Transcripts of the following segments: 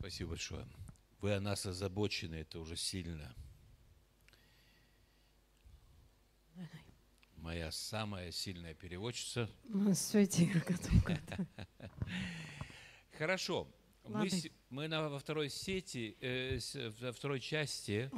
Спасибо большое. Вы о нас озабочены, это уже сильно. Моя самая сильная переводчица. Хорошо. Мы во второй сети, во второй части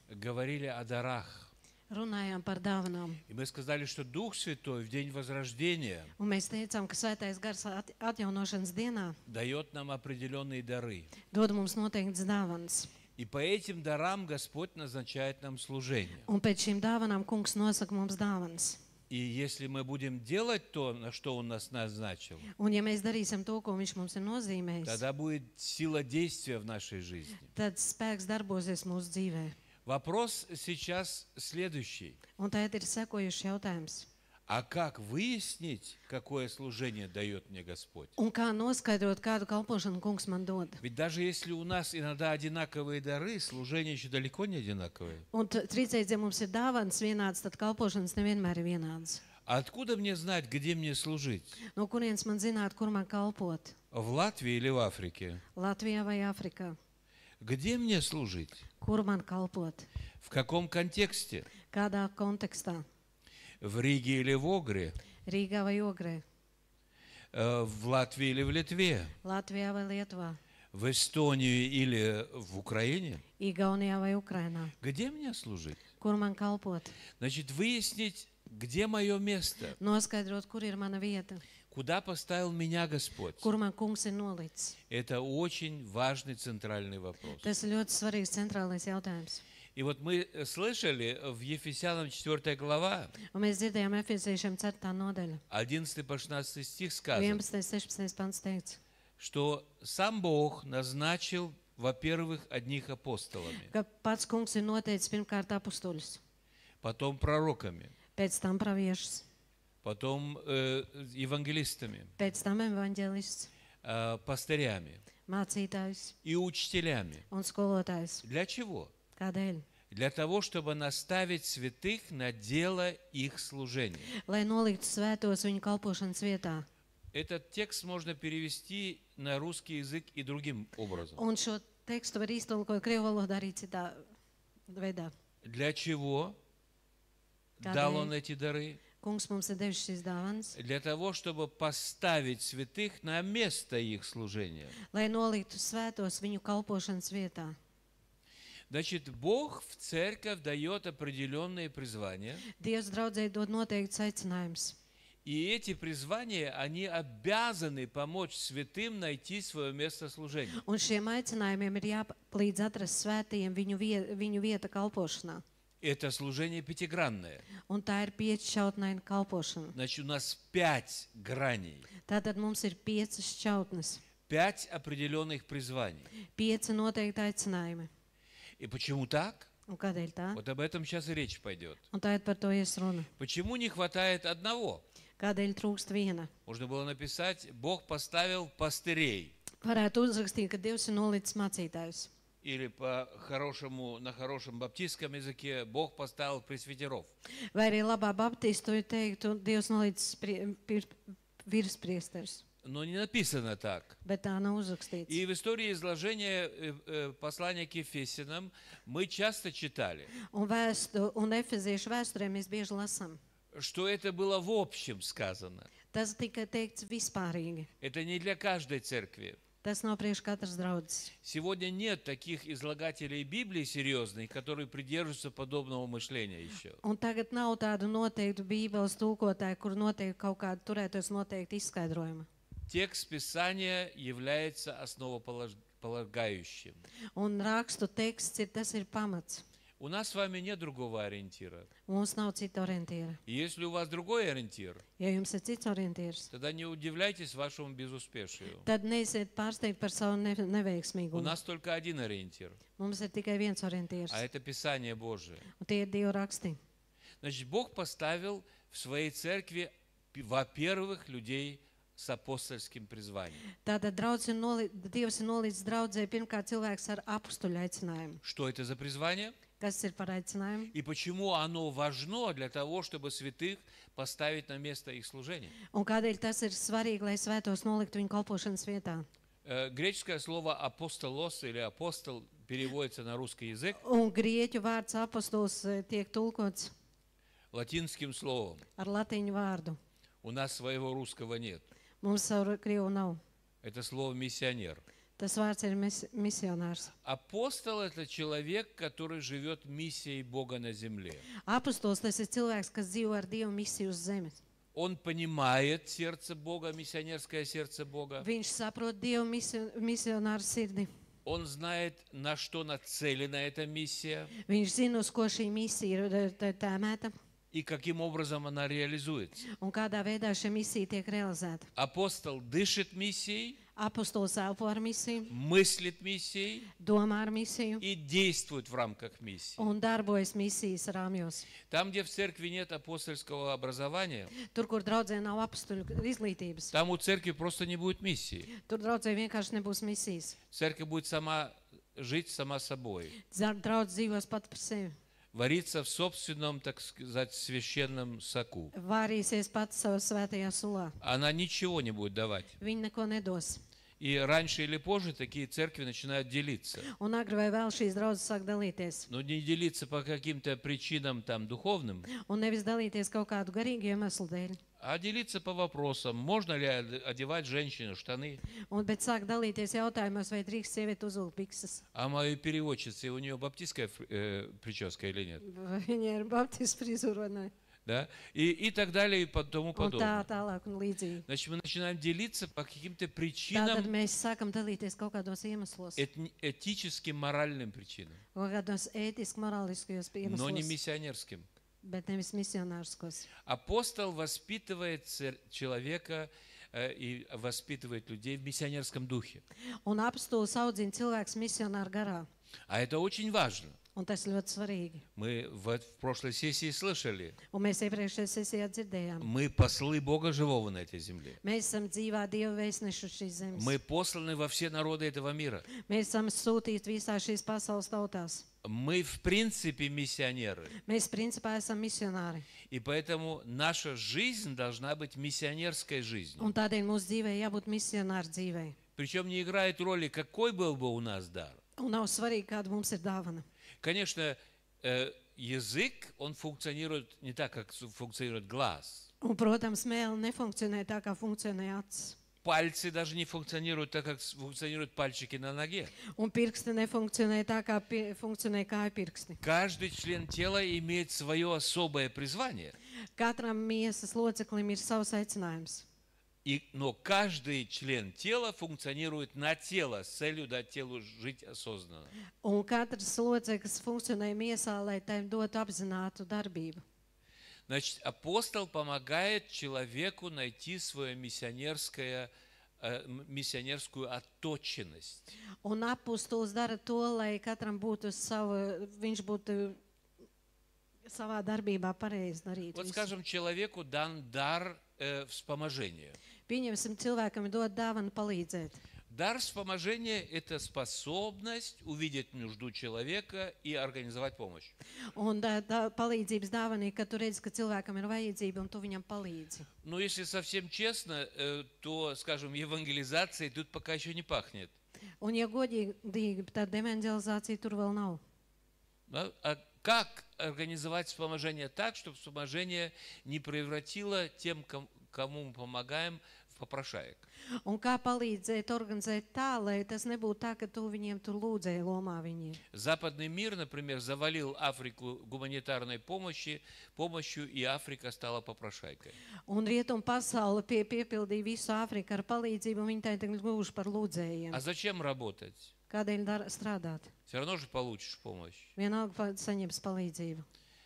говорили о дарах. Runājām par dāvanām. И мы сказали, что Дух Святой в день возрождения Un mēs teicām, ka Svētais Gars atjaunošanas dienā дает нам определенные дары. dod mums noteikts dāvanas. И по этим дарам Господь назначает нам служение. Un pēc šīm dāvanām Kungs nosaka mums dāvanas. И если мы будем делать то, на что Он нас назначил, Un ja mēs darīsim to, ko Viņš mums ir nozīmējis, тогда будет сила действия в нашей жизни. tad spēks darbosies mūsu dzīvē. Вопрос сейчас следующий. Un tagad ir sekojušs jautājums. А как выяснить, какое служение дает мне Господь? Un kā noskaidrot, kādu kalpošanu Kungs man dod? Ведь даже если у нас иногда одинаковые дары, служение еще далеко не одинаковое. Un trīsreiz, ja mums ir dāvanas vienādas, tad kalpošanas nevienmēr ir vienādas. А откуда мне знать, где мне служить? No kurienes man zināt, kur man kalpot? В Латвии или в Африке? Latvijā vai Afrikā? Где мне служить? Kur man kalpot? В каком контексте? Kādā kontekstā? В Риге или в Огре? Rīgā vai Ogrē? В Латвии или в Литве? Latvijā vai Lietuvā? В Эстонии или в Украине? Igaunijā vai Ukrainā? Где мне служить? Kur man kalpot? Значит, выяснить, где мое место, Noskaidrot, kur ir mana vieta, куда поставил меня Господь. kur man Kungs ir nolicis. Это очень важный центральный вопрос. Tas ir ļoti svarīgs centrālais jautājums. И вот мы слышали в Ефесянам 4 глава, Un mēs dzirdējām Efeziešiem 4. nodaļa, 11 по 16 стих сказано, 11. 16. pants teikts, что сам Бог назначил, во-первых, одних апостолами, ka pats Kungs ir noteicis pirmkārt apustuļus, потом пророками, pēc tam praviešus, потом евангелистами, pēc tam evaņģelists, пастырями mācītājus и учителями. un skolotājus. Для чего? Kādēļ? Для того, чтобы наставить святых на дело их служения. Lai noliktu svētos viņu kalpošanas vietā. Этот текст можно перевести на русский язык и другим образом. Un šo tekstu var iztulkot krievu valodā arī citā veidā. Для чего Kādēļ? дал Он эти дары? Kungs mums ir devis šīs dāvanas, Для того, чтобы поставить святых на место их служения. lai noliktu svētos viņu kalpošanas vietā. Значит, Бог в церковь дает определенные призвания, Dievs draudzēji dod noteikts aicinājums. и эти призвания, они обязаны помочь святым найти свое место служения. Un šiem aicinājumiem ir jāpalīdz atrast svētajiem viņu vieta kalpošanā. Это служение пятигранное. Un tā ir 5 šķautnaina kalpošana. Значит, у нас 5 граней, Tātad mums ir 5 šķautnes, 5 определенных призваний. 5 noteikti aicinājumi. И почему так? Un kādēļ tā? Вот об этом сейчас и речь пойдет. Un tagad par to ies runa. Почему не хватает одного? Kādēļ trūkst viena? Можно было написать, Бог поставил пастырей. Varētu uzrakstīt, ka Dievs ir nolicis mācītājus. Или по-хорошему, на хорошем баптистском языке, Бог поставил пресвитеров. Vai arī labā baptistu teiktu, Dievs nolicis virspriesteris. Но не написано так. Bet tā nav uzrakstīts. И в истории изложения послания к Ефесянам мы часто читали, Un Efeziešu vēsturē mēs bieži lasām. что это было в общем сказано. Tas tika teikts vispārīgi. Это не для каждой церкви. Tas nav priekš katras draudzes. Сегодня нет таких излагателей Библии серьезных, которые придерживаются подобного мышления еще. Un tagad nav tādu noteiktu bībeles tulkotāju, kur noteikti kaut kādu turētos noteikti izskaidrojumu. Текст Писания является основополагающим. Un rakstu teksts tas ir pamats. У нас с вами нет другого ориентира. Mums nav cita orientiera. И если у вас другой ориентир, Ja jums ir cits orientieris, тогда не удивляйтесь вашему безуспешию. tad neesiet pārsteigti par savu У neveiksmīgumu. нас только один ориентир, Mums ir tikai viens orientieris. а это Писание Божие. Un tie ir Dieva raksti. Значит, Бог поставил в своей церкви, во-первых, людей с апостольским призванием. Tātad Dievs ir nolicis draudzē pirmkārt cilvēks ar apustuļu aicinājumu. Что это за призвание? Kas ir par aicinājumu? И почему оно важно для того, чтобы святых поставить на место их служения? Un kādēļ tas ir svarīgi, lai svētos noliktu viņu kalpošanas vietā? Греческое слово апостолос или апостол переводится на русский язык Un grieķu vārds apostols tiek tulkots латинским словом. ar latīņu vārdu. У нас своего русского нет. Mums savu krievu nav. Это слово миссионер. Tas vārds ir misionārs. Апостол – это человек, который живет миссией Бога на земле. Apostols tas ir cilvēks, kas dzīvo ar Dievu misiju uz zemes. Он понимает сердце Бога, миссионерское сердце Бога. Viņš saprot Dievu misionāru sirdi. Он знает, на что нацелена эта миссия Viņš zina, uz ko šī misija ir tēmēta и каким образом она реализуется. un kādā veidā šī misija tiek realizēta. Апостол дышит миссией, Apostols elpo ar misiju, мыслит миссией domā ar misiju и действует в рамках миссии. un darbojas misijas rāmjos. Там, где в церкви нет апостольского образования, Tur, kur draudzē nav apostoļu izglītības, там у церкви просто не будет миссии. tur draudzē vienkārši nebūs misijas. Церковь будет сама жить сама собой, Draudz dzīvos pat par sevi. вариться в собственном, так сказать, священном соку. Vārīsies pats savā svētajā sulā. Она ничего не будет давать. Viņi neko nedos. И раньше или позже такие церкви начинают делиться. Un agri vai vēl šīs draudzes sāk dalīties. Но не делиться по каким-то причинам там духовным, Un nevis dalīties kaut kādu garīgu iemeslu dēļ. а делиться по вопросам, можно ли одевать женщину штаны. Bet sāk dalīties jautājumos, vai drīkst sieviete uzvilkt bikses. А моей переводчице, у нее баптистская прическа или нет? Vai viņa ir baptistu frizūra vai nē. Да? И так далее, и тому Un tā подобное. tālāk un līdzīgi. Значит, мы начинаем делиться по каким-то Tātad причинам, mēs sākam dalīties kaut kādos iemeslos. этическим, моральным причинам, Kaut kādos ētiski morāliskajos но не iemeslos. миссионерским. Bet nevis misionārskos. Апостол воспитывает человека и воспитывает людей в миссионерском духе. Un apostols audzina cilvēks misionāru garā. А это очень важно. Un tas ļoti svarīgi. Мы в прошлой сессии слышали, Un mēs iepriekšējā sesijā dzirdējām. мы послы Бога живого на этой земле. Mēs esam dzīvā Dieva vēstneši uz šīs zemes. Мы посланы во все народы этого мира. Mēs esam sūtīti visā šīs pasaules tautās. Мы в принципе миссионеры. Mēs principā esam misionāri. И поэтому наша жизнь должна быть миссионерской жизнью. Un tādēļ mūsu dzīvē jābūt misionāru dzīvei. Причем не играет роли, какой был бы у нас дар. Un nav svarīgi, kāda mums ir dāvana. Конечно, язык, он функционирует не так, как функционирует глаз. Un, protams, mēle nefunkcionē tā, kā funkcionē acis. Пальцы даже не функционируют так, как функционируют пальчики на ноге. Un pirksti nefunkcionē tā, kā funkcionē kāju pirksti. Каждый член тела имеет свое особое призвание. Katram miesas loceklim ir savs aicinājums. Но каждый член тела функционирует на тело с целью дать телу жить осознанно. Un katrs loceklis funkcionē miesā, lai tai dotu apzinātu darbību. Значит, апостол помогает человеку найти свою миссионерскую отточенность. Un apostols dara to, lai katram būtu viņš būtu savā darbībā pareizi darīt. Вот, Visu. скажем, человеку дан дар вспоможения. Pieņemsim, cilvēkam ir dot dāvanu palīdzēt. Дар вспоможения – это способность увидеть нужду человека и организовать помощь. Un tā palīdzības dāvana ir, ka tu redzi, ka cilvēkam ir vajadzība un tu viņam palīdzi. Но если совсем честно, то, скажем, евангелизацией тут пока еще не пахнет. Un, ja godīgi, tad evangelizācija tur vēl nav. Да? А как организовать вспоможение так, чтобы вспоможение не превратило тем, кому мы помогаем, в попрошаек? Un kā palīdzēt organizēt tā, lai tas nebūtu tā, ka tu viņiem tur lūdzēji lomā viņiem. Западный мир, например, завалил Африку гуманитарной помощью, и Африка стала попрошайкой. Un rietumu pasaule piepildīja visu Āfriku ar palīdzību, un viņi tā tagad gluži par lūdzējiem. А зачем работать? Kādēļ strādāt? Все равно же получишь помощь. Vienalga saņems palīdzību.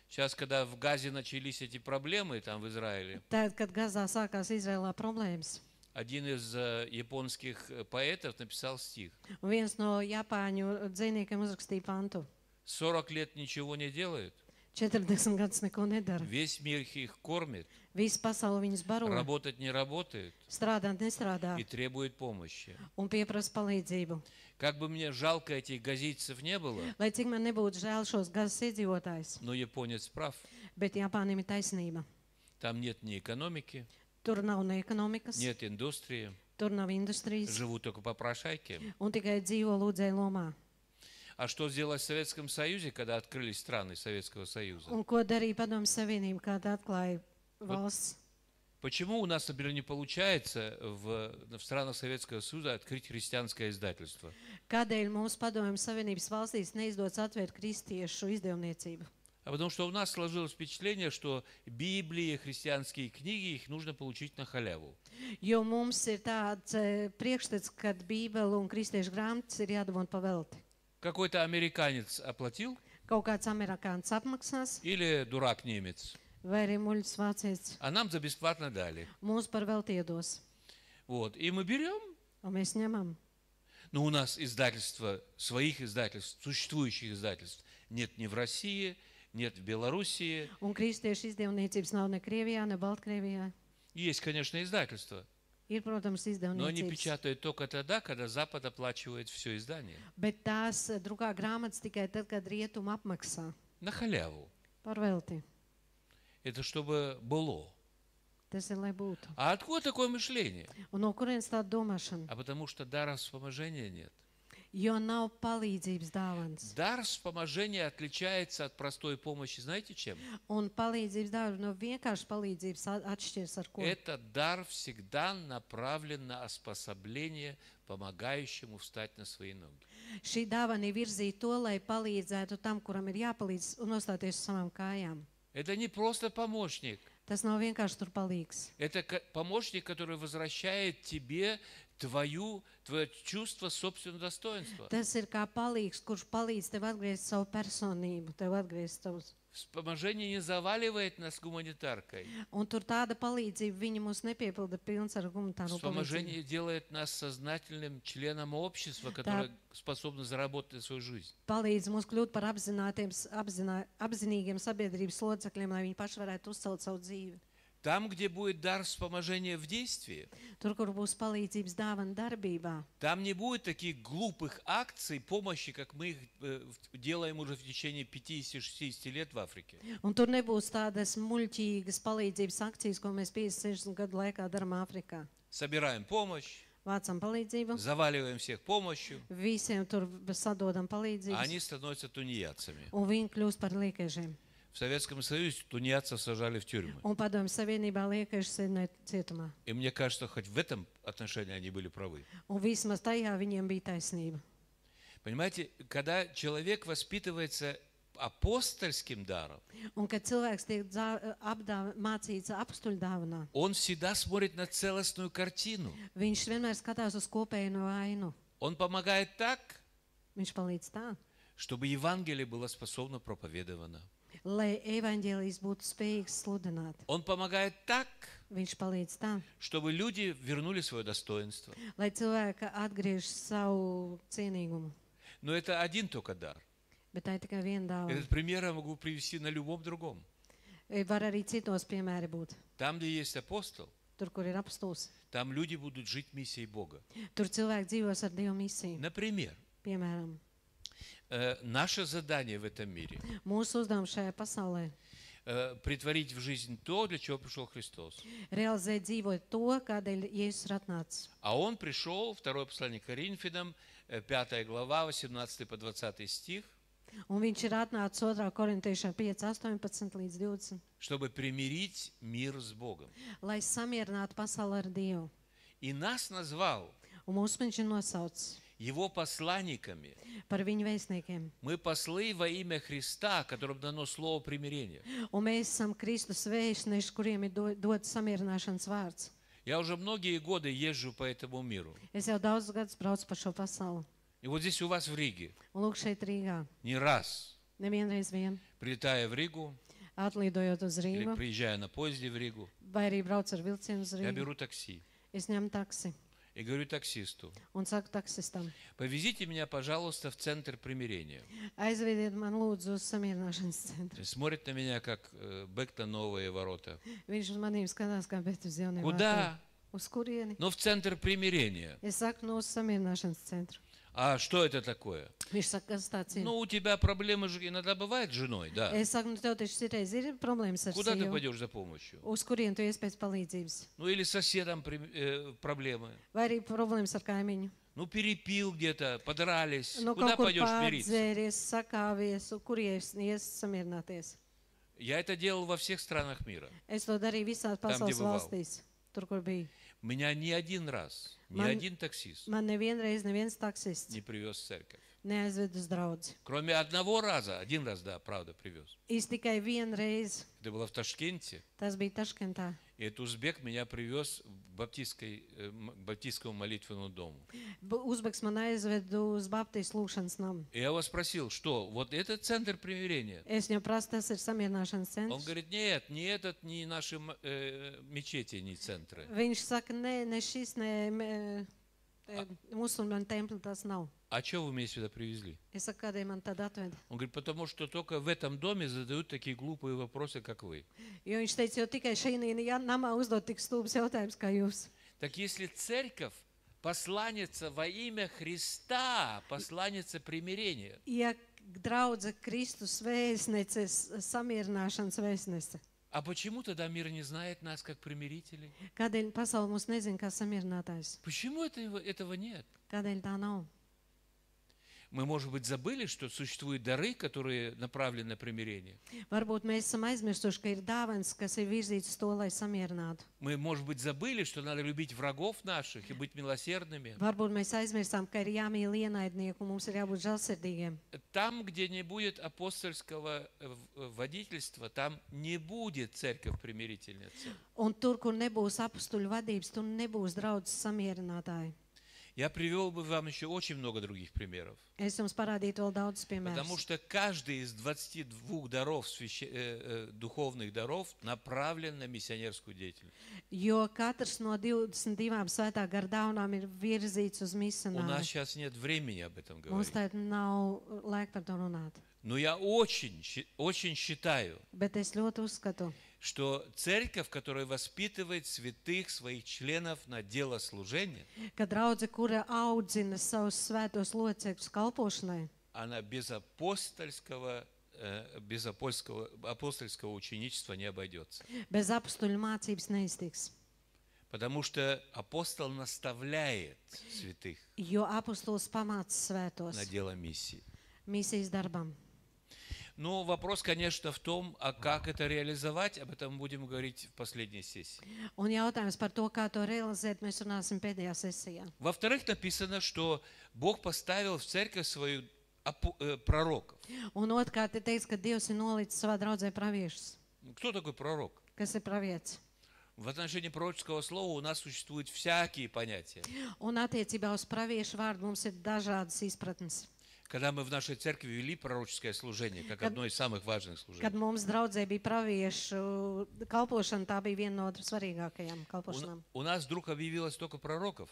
Сейчас, когда в Газе начались эти проблемы, там в Израиле, Tad, kad Gazā sākās Izrēlā problēmas, один из японских поэтов написал стих. un viens no Japāņu dzīvniekiem uzrakstīja pantu. 40 лет ничего не делают, 40 gadus neko nedara. весь мир их кормит, Visa pasaule viņus baro, работать не работает strādāt nestrādā и требует помощи. un pieprasa palīdzību. Как бы мне жалко этих газийцев не было, Lai cik man nebūtu žēl šos Gazas iedzīvotājus, но японец прав. bet Japānam ir taisnība. Там нет ни экономики, Tur nav ne ekonomikas, нет индустрии, Tur nav industrijas живут только попрошайки. un tikai dzīvo lūdzēju lomā. А что сделалось в Советском Союзе, когда открылись страны Советского Союза? Un ko darīja Padomju Savienība, kad atklāja valsts? Почему у нас, например, не получается в странах Советского Союза открыть христианское издательство? Kādēļ mums Padomju Savienības valstīs neizdodas atvērt kristiešu izdevniecību? А потому что у нас сложилось впечатление, что Библии, христианские книги, их нужно получить на халяву. Jo mums ir tāds priekšstats, ka Bībele un kristiešu grāmatas ir jādabūna pa velti. Какой-то американец оплатил Kaut kāds amerikānis apmaksās, или дурак немец, vai arī muļķis vācietis а нам за бесплатно дали. mūs par velti iedos. Вот. И мы берем, Un mēs ņemam. но у нас издательства, своих издательств, существующих издательств нет ни в России, нет в Белоруссии. Un kristiešu izdevniecības nav ne Krievijā, ne Baltkrievijā. Есть, конечно, издательства, Ir, protams, но они izdevniecības. печатают только тогда, когда Запад оплачивает все издание. Bet tās drukā grāmatas tikai tad, kad rietumi apmaksā На халяву. par velti. Это чтобы было. Tas ir, lai būtu. А откуда такое мышление? Un no kurienes tāda domāšana? А потому что дара вспоможения нет. Jo nav palīdzības dāvans. Дар вспоможения отличается от простой помощи, знаете чем? Un palīdzības dāvana no vienkārši palīdzības atšķiras ar ko? Этот дар всегда направлен на осposoбление помогающему встать на свои ноги. Šī dāvana ir virzīta to, lai palīdzētu tam, kuram ir jāpalīdz un nostāties uz savām kājām. Это не просто помощник. Tas nav vienkārši tur palīgs. Это помощник, который возвращает тебе твое чувство собственного достоинства. Tas ir kā palīgs, kurš palīdz tev atgriezt savu personību, tev atgriezt savus. Вспоможение не заваливает нас гуманитаркой. Un tur tāda palīdzība, viņi mūs nepiepilda pilns ar humanitāro palīdzību. Вспоможение делает нас сознательным членом общества, которое способно заработать на свою жизнь. Palīdz mums kļūt par apzinīgiem sabiedrības locekļiem, lai viņi paši varētu uzcelt savu dzīvi. Там, где будет дар вспоможения в действии, Tur, kur būs palīdzības dāvana darbībā, там не будет таких глупых акций помощи, как мы их делаем уже в течение 50-60 лет в Африке. un tur nebūs tādas muļķīgas palīdzības akcijas, ko mēs 50-60 gadu laikā darām Āfrikā. Собираем помощь, Vācam palīdzību, заваливаем всех помощью, visiem tur sadodam а palīdzības, они становятся тунеядцами. un viņi kļūst par liekaižiem. В Советском Союзе тунеядцев сажали в тюрьмы. Un Padomju Savienībā liekaiži sēdināja cietumā. И мне кажется, хоть в этом отношении они были правы. Un vismaz tajā viņiem bija taisnība. Понимаете, когда человек воспитывается апостольским даром, Un, kad cilvēks tiek mācīts apstuļu dāvanā, он всегда смотрит на целостную картину. viņš vienmēr skatās uz kopējo ainu. Он помогает так, Viņš palīdz tā, чтобы Евангелие было способно проповедовано. lai evaņģēlijs būtu spējīgs sludināt. Он помогает так, Viņš palīdz tā, чтобы люди вернули свое достоинство. lai cilvēki atgriež savu cienīgumu. Но это один только дар. Bet tā ir tikai viena dāvana. Этот пример я могу привести на любом другом. Var arī citos piemēri būt. Там, где есть апостол, Tur, kur ir apstults. там люди будут жить миссией Бога. Tur cilvēki dzīvos ar Dieva misiju. Например, Piemēram, наше задание в этом мире mūsu uzdevums šajā pasaulē притворить в жизнь то, для чего пришел Христос. realizēt dzīvot to, kādēļ Jēzus ir atnācis. А Он пришел, второе послание к Коринфянам, 5 глава, 18 по 20 стих, Un viņš ir atnācis 2. korintiešiem 5, 18 līdz 20, чтобы примирить мир с Богом. lai samierinātu pasauli ar Dievu. И нас назвал Un mūs viņš ir nosaucis Его посланниками. par viņu vēstniekiem. Мы послы во имя Христа, которым дано слово примирения. Un mēs esam Kristus vēstneši, kuriem ir dots samierināšanas vārds. Я уже многие годы езжу по этому миру. Es jau daudzus gadus braucu pa šo pasauli. И вот здесь у вас в Риге, Un lūk šeit Rīgā, не раз, nevienreiz vien, прилетая в Ригу atlidojot uz или Rīgu, приезжая на поезде в Ригу, vai arī braucu ar vilcienu uz я Rīgu, беру такси es ņemu taksi и говорю таксисту: un saku taksistam, повезите меня, пожалуйста, в центр примирения. aizvediet man lūdzu uz samierināšanas centru. Смотрит на меня, как бык на новые ворота. Viņš uz manīm skatās kā bet uz jauniem vārtiem. Куда? Uz kurieni? Но в центр примирения. Es saku, no uz samierināšanas centru. А что это такое? Viņš saka, kas tāds ir. Ну, у тебя проблемы же иногда бывают с женой, да. Es saku, nu tev taču citreiz ir problēmas ar Куда ты sievu. пойдешь за помощью? Uz kurien tu ies pēc palīdzības? Ну, или с соседом проблемы. Vai arī problēmas ar kaimiņu? Ну, перепил где-то, подрались. Nu, Куда kaut kur пойдешь мириться? pārdzēries, sakāvies, kur ies samierināties. Я это делал во всех странах мира. Es to darīju visās Tam, pasaules где бывал. valstīs, tur, kur biju. Меня ни один раз, ни Man- один таксист Man nevienreiz neviens taksists не привез в церковь. neaizved uz draudzi. Кроме одного раза, один раз, да, правда, привез. Īsti tikai vienreiz, Это было в Ташкенте. tas bija Taškentā. И этот узбек меня привез к баптистскому молитвенному дому. Uzbeks man aizved uz Baptistu lūkšanas namu. И я его спросил, что вот это центр примирения? Es viņam prasu, tas ir samierināšanas Он centrs. говорит, нет, ни этот, ни наши мечети, ни центры. Viņš saka, ne šis, ne musulmaņu templi tas nav. А что вы меня сюда привезли? Es saku, kādēļ man tad atved? Он говорит, потому что только в этом доме задают такие глупые вопросы, как вы. Jo viņš teica, jo tikai šī namā uzdot tik stulbs jautājums kā jūs. Так если церковь посланница во имя Христа, посланница примирения, Ja draudze Kristus vēstneces, samierināšanas vēstnese, а почему тогда мир не знает нас как примирителей? kādēļ pasaule mūs nezina kā samierinātājs? Почему этого нет? Kādēļ tā nav? Мы, может быть, забыли, что существуют дары, которые направлены на примирение. Varbūt mēs esam aizmirsuši, ka ir dāvans, kas ir virzīts uz to, lai samierinātu. Мы, может быть, забыли, что надо любить врагов наших и быть милосердными. Varbūt mēs aizmirsām, ka ir jāmīl ienaidnieku un mums ir jābūt žēlsirdīgiem. Там, где не будет апостольского водительства, там не будет церковь примирительница. Un tur, kur nebūs apustuļu vadības, tur nebūs draudzes samierinātāji. Я привел бы вам еще очень много других примеров. Es jums parādītu vēl daudz Потому piemērus. что каждый из 22 даров, духовных даров направлен на миссионерскую деятельность. Jo katrs no 22 svētā gara dāvanām ir virzīts uz У нас misionāru. сейчас нет времени об этом Mums говорить. tagad nav laika par to runāt. Но я очень считаю, Bet es ļoti uzskatu, что церковь, которая воспитывает святых своих членов на дело служения, ka draudze, kura audzina savus svētos locekļus kalpošanai, она без апостольского ученичества не обойдется. bez apustuļu mācības neiztiks. Потому что апостол наставляет святых Jo apustulis pamāca svētos на дело миссии. misijas darbam. Ну, вопрос, конечно, в том, а как это реализовать, об этом будем говорить в последней сессии. Un jautājums par to, kā to realizēt, mēs runāsim pēdējā sesijā. Во-вторых, написано, что Бог поставил в церковь свою пророков. Un otrkārt, ir teikts, ka Dievs ir nolicis savā draudzē praviešus. Кто такой пророк? Kas ir pravietis? В отношении пророческого слова у нас существуют всякие понятия. Un attiecībā uz praviešu vārdu mums ir dažādas izpratnes. Когда мы в нашей церкви вели пророческое служение, как одно из самых важных Kad служений, mums draudzē bija praviešu kalpošana, tā bija viena no svarīgākajām kalpošanām. у нас вдруг объявилось столько пророков,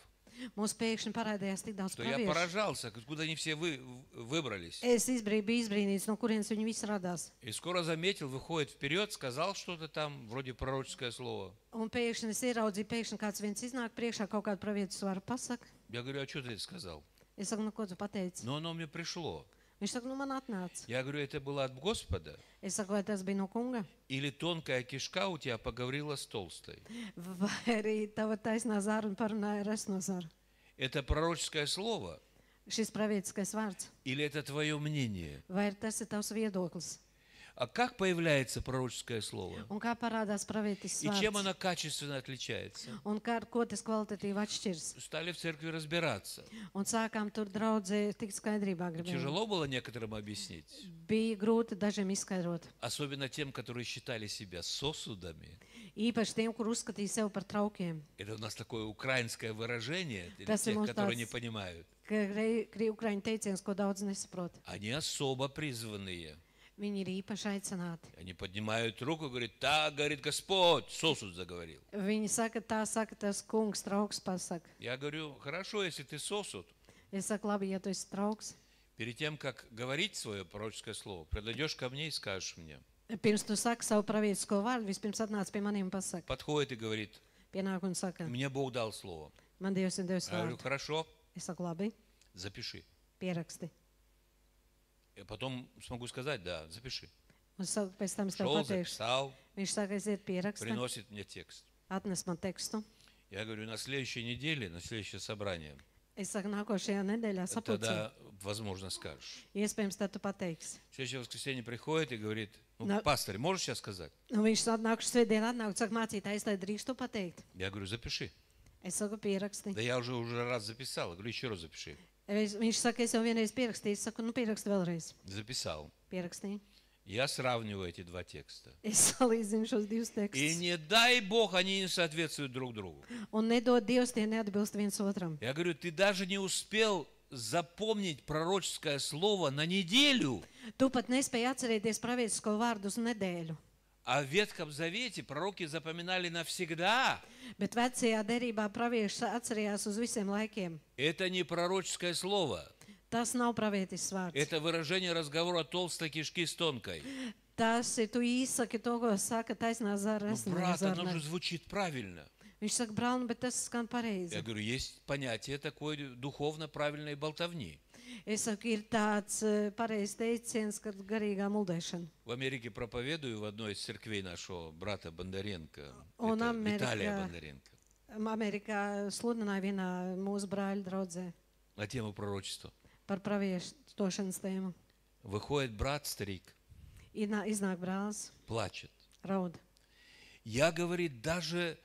Mums pēkšņi parādījās tik daudz что я praviešu. поражался, откуда они все выбрались. Es biju izbrīnīts, no kurienes viņi visi radās. И скоро заметил, выходит вперед, сказал что-то там, вроде пророческое слово. Un pēkšņi es ieraudzīju, pēkšņi kāds viens iznāk priekšā, kaut kādu pravietu varu pasaka. Я говорю, а что ты это сказал? Es saku, nu, ko tu pateici? Но оно мне пришло. Viņš saka, nu, man atnāca. Я говорю, это было от Господа? Es saku, vai tas bija no kunga? Или тонкая кишка у тебя поговорила с толстой? Vai arī tava taisnā zāra un parunāja ar esno zaru? Это пророческое слово? Šis pravietiskais vārds. Или это твое мнение? Vai tas ir tavs viedoklis? А как появляется пророческое слово? Un kā parādās pravietisks И чем vārds? оно качественно отличается? Un kā, ko tas kvalitatīvi atšķirs? Стали в церкви разбираться. Un sākām tur draudzē tikt skaidrībā gribēt. Тяжело было некоторым объяснить. Bija grūti dažiem izskaidrot. Особенно тем, которые считали себя сосудами. Īpaši tiem, kur uzskatīja sev par traukiem. Это у нас такое украинское выражение для Tas ir тех, mums которые не tāds понимают. ukraiņu teiciens, ko daudz nesaprot. Они особо призванные. Viņi ir īpaši aicināti. Они поднимают руку и говорят, так, говорит Господь, сосуд заговорил. Viņi saka, tā saka tas kungs, trauks pasaka. Я говорю, хорошо, если ты сосуд. Es saku, labi, ja tu esi trauks. Перед тем, как говорить свое пророческое слово, подойдешь ко мне и скажешь мне. Pirms tu saki savu pravietisko vārdu, vispirms atnāc pie maniem un pasaka. Подходит и говорит, Pienāk un saka, мне Бог дал слово. man Dievs ir devis Я говорю, vārdu. хорошо, Es saku, labi, Запиши. Pieraksti. Я потом смогу сказать, да, запиши. Un pēc tam es tev Шел, pateikšu. записал, Viņš saka, aiziet pieraksti, приносит мне текст. atnes man tekstu. Я говорю, на следующей неделе, на следующее собрание, Es saku, nākošajā nedēļā sapulcē. тогда, возможно, скажешь. Iespējams, tad tu pateiksi. В следующее воскресенье приходит и говорит, ну, На- пастор, можешь сейчас сказать? Un viņš nākuši svētdien atnāk un saka, mācītājs, lai drīkstu pateikt. Я говорю, запиши. Es saku, pieraksti. Да я уже раз записал. Я говорю, еще раз запиши. Viņš saka, es jau vienreiz pierakstīju. Es saku, nu pieraksti vēlreiz. Записал. Pierakstīju. Я сравниваю эти два текста. Es salīdzinu šos divus И tekstus. не дай Бог, они не соответствуют друг другу. Un nedod Dievs, tie neatbilst viens otram. Я говорю, ты даже не успел запомнить пророческое слово на неделю. Tu pat nespēji atcerēties pravietisko vārdu uz nedēļu. А в Ветхом Завете пророки запоминали навсегда. Bet vecajā derībā pravieši atcerējās uz visiem laikiem. Это не пророческое слово. Tas nav pravietisks vārds. Это выражение разговора толстой кишки с тонкой. Tas ir, tu izsaki to, ko saka taisnā zara. Ну, брат, оно же звучит правильно. Viņš saka, brāl, bet tas skan pareizi. Я говорю, есть понятие такой духовно правильной болтовни. Es saku, ir tāds pareizs teiciens, kad garīgā muldēšana. В Америке проповедую в одной из церквей нашего брата Бондаренко, Он это Америка. Виталия Бондаренко, Amerikā sludināja vienā mūsu brāļa draudzē на тему пророчества. par pravietošanas tēmu. Выходит брат, старик, Iznāk brālis, плачет. raud. Я, говорит, даже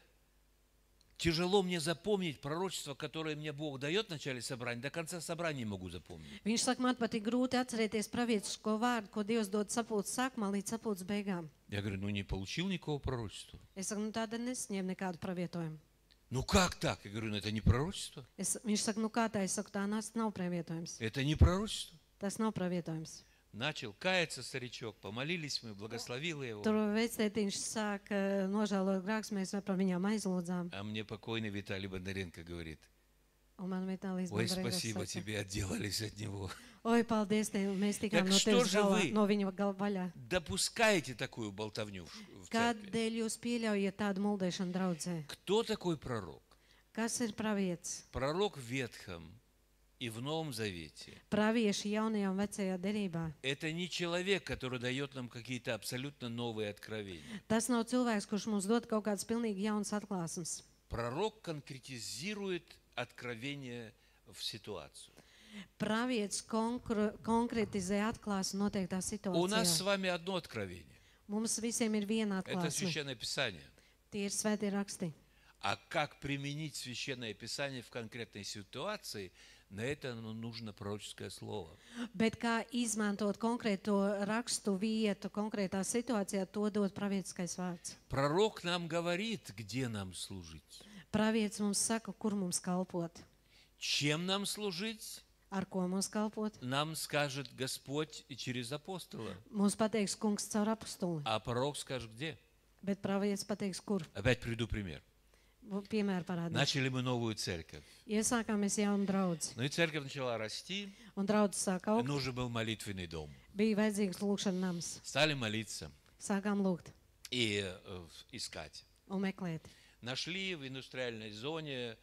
тяжело мне запомнить пророчество, которое мне Бог дает в начале собрания, до конца собрания не могу запомнить. Viņš saka, man pat ir grūti atcerēties pravietisko vārdu, ko Dievs dod sapulces sākumā līdz sapulces beigām. Я говорю, ну не получил никакого пророчества. Es saku, nu tāda nesņem nekādu pravietojumu. Ну как так? Я говорю, ну это не пророчество. Viņš saka, nu kā tā? Es saku, tā nav pravietojums. Это не пророчество. Tas nav pravietojums. Начал каяться старичок, помолились мы, благословил его. Tur vectētiņš sāk nožēlot grēkus, mēs par viņām aizlūdzām. А мне покойный Виталий Бондаренко говорит, Un man Vitālijas ой, Bondarenko спасибо saka, тебе, отделались от него. oi, paldies tev, mēs tikām Так no что tevis же galā, вы? no viņa vaļā. Допускаете такую болтовню в церкви? Kādēļ jūs pieļaujat tādu muldēšanu draudzē? Кто такой пророк? Kas ir pravietis? Пророк в Ветхом и в Новом Завете. Pravieši jaunajā un vecajā derībā. Это не человек, который дает нам какие-то абсолютно новые откровения. Tas nav cilvēks, kurš mums dod kaut kādas pilnīgi jaunas atklāsmes. Пророк конкретизирует откровение в ситуацию. Pravietis konkretizē atklāsmi noteiktā У нас с situācijā. вами одно откровение. Mums visiem ir viena Это atklāsme. Священное Писание. Tie ir svētie raksti. А как применить Священное Писание в конкретной ситуации, на это нужно пророческое слово. Bet kā izmantot konkrēto rakstu vietu, konkrētā situācijā, to dod pravietiskais vārds. Пророк нам говорит, где нам служить. Pravietis mums saka, kur mums kalpot, Чем нам служить, ar ko mums kalpot. нам скажет Господь и через апостола. Mums pateiks kungs caur apstuli, А пророк скажет, где? bet pravietis pateiks, kur. Опять приведу пример. Piemēru parādīšu. Начали мы новую церковь. Iesākām mēs jaunu draudzi, Ну и церковь начала расти. un draudzi sāk augt. Нужен был молитвенный дом. Bija vajadzīgs lūkšana nams. Стали молиться Sākām lūgt и искать. un meklēt. Нашли в индустриальной зоне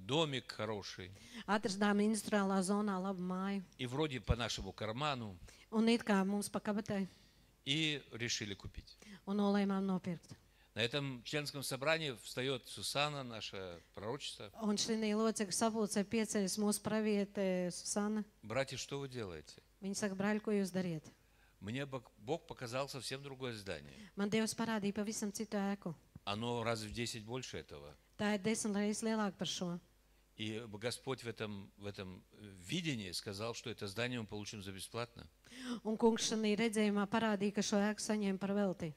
домик хороший. Atradām industriālā zonā labu māju, И вроде по нашему карману. un it kā mums pa kabatai, И решили купить. un nolēmām nopirkt. На этом членском собрании встает Сусана, наша пророчица. Un šī locekļa sapulcē pieceļas mūsu praviete Susana. Братья, что вы делаете? Viņa saka, brāļ, ko jūs dariet? Мне Бог показал совсем другое здание. Man Dievs parādīja pavisam citu ēku. Оно раз в 10 больше этого. Tā ir 10 reizes lielāka par šo. И Господь в этом видении сказал, что это здание мы получим за бесплатно. Un kungs šajā redzējumā parādīja, ka šo ēku saņēma par velti.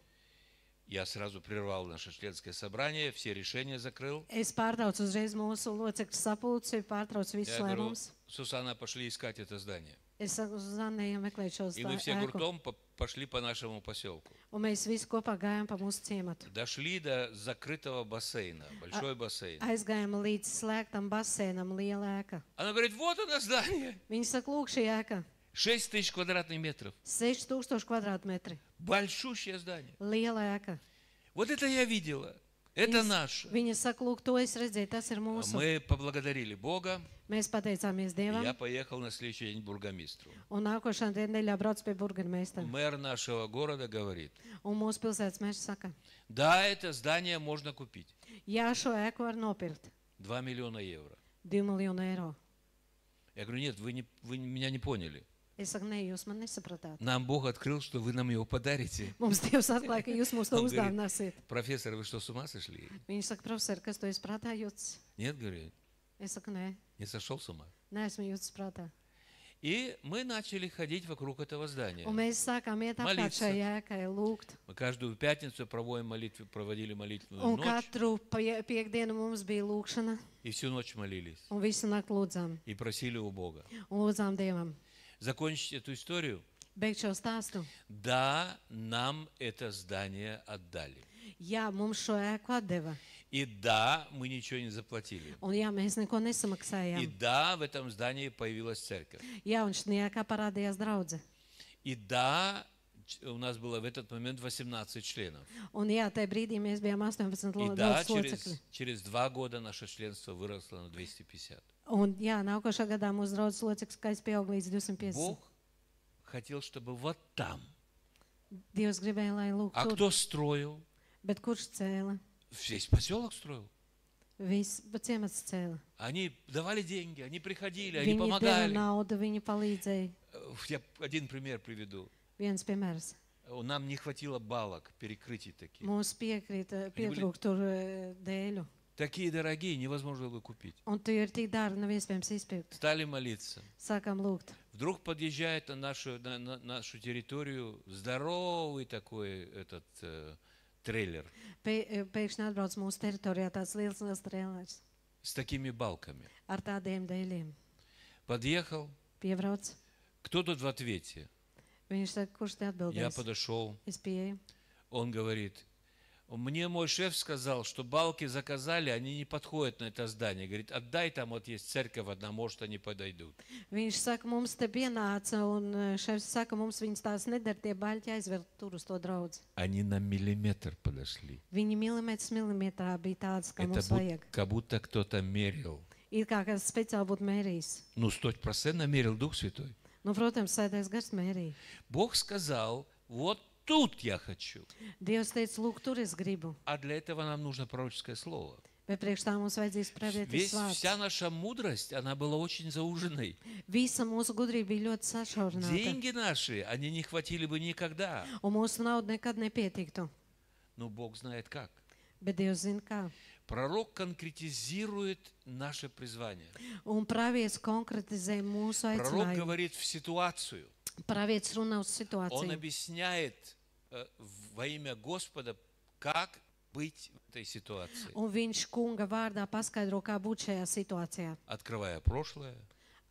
Я сразу прервал наше членское собрание, все решения закрыл. Es pārtraucu uzreiz mūsu locekļu sapulci, pārtraucu visus Я говорю, lēmumus. Сусана, пошли искать это здание. Es saku, Zuzanai, meklēt šo И мы все ēku. гуртом пошли по нашему поселку. Un mēs visi kopā gājām pa mūsu ciematu. Дошли до закрытого бассейна, большой бассейн. Aizgājām līdz slēgtam basēnam, liela ēka. Она говорит, вот оно здание. Viņi saka, lūk, šī ēka 6000 квадратных метров. 6000 kvadrātmetri. Большущее здание. Liela ēka. Вот это я видела. Это наше. Viņa saka, lūk, to es redzēju, tas ir mūsu. Мы поблагодарили Бога, Mēs pateicāmies и Dievam. я поехал на следующий день к бургомистру. Un nākošā nedēļā brauc pie burgermeistara. Мэр нашего города говорит, Un mūsu pilsētas mērs saka, да, это здание можно купить. jā, šo ēku var nopirkt 2 миллиона евро. 2 miljonu eiro. Я говорю, нет, вы меня не поняли. Es saku, nē, jūs man nesapratāt. Нам Бог открыл, что вы нам его подарите. Mums Dievs atklāja, ka jūs mums to Он говорит, uzdāvināsiet. профессор, вы что, с ума сошли? Viņš saka, profesor, kas to esi prātā jūtas? Нет, говорю, Es saku, nē, не сошел с ума. neesmu jūtas prātā. И мы начали ходить вокруг этого здания. Un mēs sākām iet apkārt Молиться. šai ēkai, lūgt. Мы каждую пятницу проводили молитвенную Un ночь, katru piekdienu mums bija lūkšana, и всю ночь молились, un visu nakti lūdzām. и просили у Бога. Un lūdzām Dievam. Закончить эту историю? Beigt šo stāstu. Да, нам это здание отдали. Jā, mums šo ēku atdeva. И да, мы ничего не заплатили. Un jā, mēs neko И nesamaksājām. да, в этом здании появилась церковь. Jā, un šajā ēkā parādījās draudze. И да, у нас было в этот момент 18 членов. Un jā, tajā brīdī mēs bijām 18 И да, locekļi. через 2 года наше членство выросло на 250. Un jā, nākošā gadā mūsu draudzes locekļu skaits pieaug līdz 250. Бог хотел, чтобы вот там. Dievs gribēja, lai lūk А tur. кто строил? Bet kurš cēla? Весь поселок строил. Viss, bet ciemats cēla. Они давали деньги, они приходили, они Viņi deva помогали. naudu, viņi palīdzēja. Я один пример приведу. Viens piemērs. Нам не хватило балок, перекрытий таких. Mums pietrūk tur dēļu. Такие дорогие, невозможно было купить. Un tie ir tik dārgi, nav iespējams izpirkt. Стали молиться. Sākām lūgt. Вдруг подъезжает на нашу территорию здоровый такой этот трейлер Pēkšņi atbrauc mūsu teritorijā tāds liels trēlēs с такими балками. ar tādiem dēļiem. Подъехал. Piebrauc. Кто тут в ответе? Viņš saka, kurš te Я atbildēs? подошел. Es pieeju. Он говорит, мне мой шеф сказал, что балки заказали, они не подходят на это здание. Говорит, отдай, там вот есть церковь одна, может, они подойдут. Viņš saka, mums te pienāca, un šefs saka, mums viņas tās nedara, tie baļķi aizver tur uz to draudzi. Они на миллиметр подошли. Viņi milimetrā bija tādas, kā Это mums vajag. как будто кто-то мерил. Ir kā kas speciāli būtu mērījis. Ну, 100% мерил Дух Святой. Nu, protams, sēdēs gars mērīja. Бог сказал, вот тут я хочу. Dievs teica, lūk, tur es gribu. А для этого нам нужно пророческое слово. Bet priekš tā mums vajadzīgs pravietis vārds. Вся наша мудрость, она была очень зауженной. Visa mūsu gudrība bija ļoti sašaurināta. Деньги наши, они не хватили бы никогда. Un mūsu nauda nekad nepietiktu. Но Бог знает как. Bet Dievs zina kā. Пророк конкретизирует наше призвание. Un pravietis konkretizē mūsu Пророк aicinājumu. говорит в ситуацию. Pravietis runā uz Он situāciju. объясняет во имя Господа, как быть в этой ситуации. Un viņš kunga vārdā paskaidro, kā būt šajā situācijā. Открывая прошлое,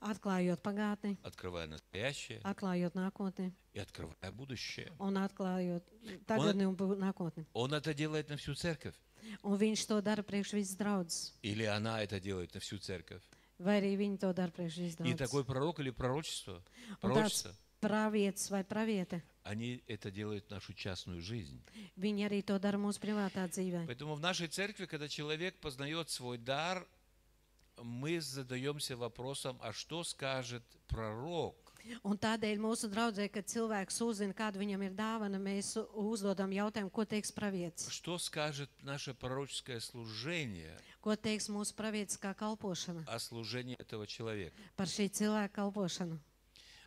Atklājot pagātni, открывая настоящее atklājot nākotni и открывая будущее. un atklājot tagadni un nākotni. Он это делает на всю церковь. Un viņš to dara priekš visas draudzes. Или она это делает на всю церковь. Vai arī viņi to dara priekš visas И draudzes. такой пророк или пророчество, Un tāds пророчество, pravietis vai praviete, они это делают в нашу частную жизнь. viņi arī to dara mūsu privātā dzīvē. Поэтому в нашей церкви, когда человек познает свой дар, мы задаемся вопросом, а что скажет пророк? Un tādēļ mūsu draudzē, kad cilvēks uzzina, kāda viņam ir dāvana, mēs uzdodam jautājumu, ko teiks pravietis. Что скажет наше пророческое служение Ko teiks mūsu pravietiskā kalpošana о служении этого человека? par šī cilvēka kalpošanu.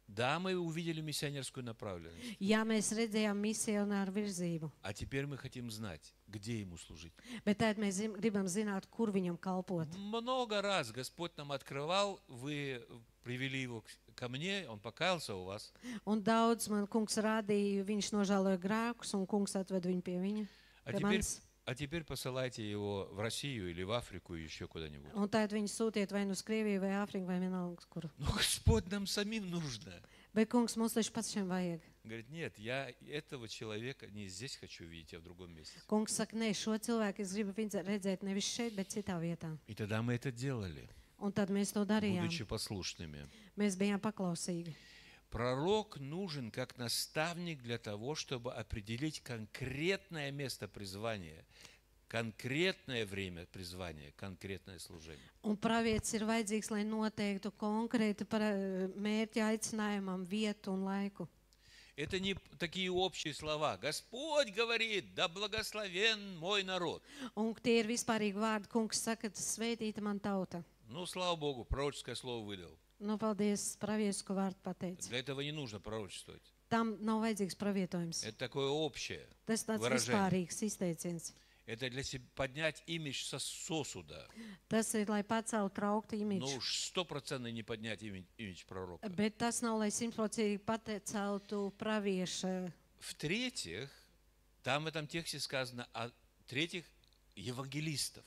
Да, мы увидели миссионерскую направленность, Jā, mēs redzējām misionāru virzību, а теперь мы хотим знать, где ему служить. bet tad mēs gribam zināt, kur viņam kalpot. Много раз Господь нам открывал, вы привели его ко мне, он покаялся у вас. Un daudz man kungs rādīja, viņš nožēloja grēkus, un kungs atved viņu pie viņa. А Pie теперь, manis. а теперь посылайте его в Россию или в Африку, или еще куда-нибудь. Un tad viņu sūtiet vai nu uz Krieviju, vai Āfriku, vai vienalga, kur. Но Господь нам самим нужно. Bet kungs mums taču pats šiem vajag. Говорит, нет, я этого человека не здесь хочу видеть, а в другом месте. Kungs saka, nē, šo cilvēku es gribu redzēt nevis šeit, bet citā vietā. И тогда мы это делали, Un tad mēs to darījām. будучи послушными. Mēs bijām paklausīgi. Пророк нужен как наставник для того, чтобы определить конкретное место призвания, конкретное время призвания, конкретное служение. Un pravietis ir vajadzīgs, lai noteiktu konkrētu mērķa aicinājumam vietu un laiku. Это не такие общие слова. Господь говорит, да благословен мой народ. Un tie ir vispārīgi vārdi, kungs saka, svētīta man tauta. Ну, слава Богу, пророческое слово выдал. Nu, paldies, praviesku vārdu pateicis. Для этого не нужно пророчествовать. Tam nav vajadzīgs pravietojums. Это такое общее Tas tāds выражение. vispārīgs izteiciens. Это для себя поднять имидж сосуда. Tas ir, lai paceltu trauktu Но imidžu. уж 100% не поднять имидж пророка. Bet tas nav, lai 100% paceltu pravieša. В-третьих, там в этом тексте сказано о третьих евангелистов.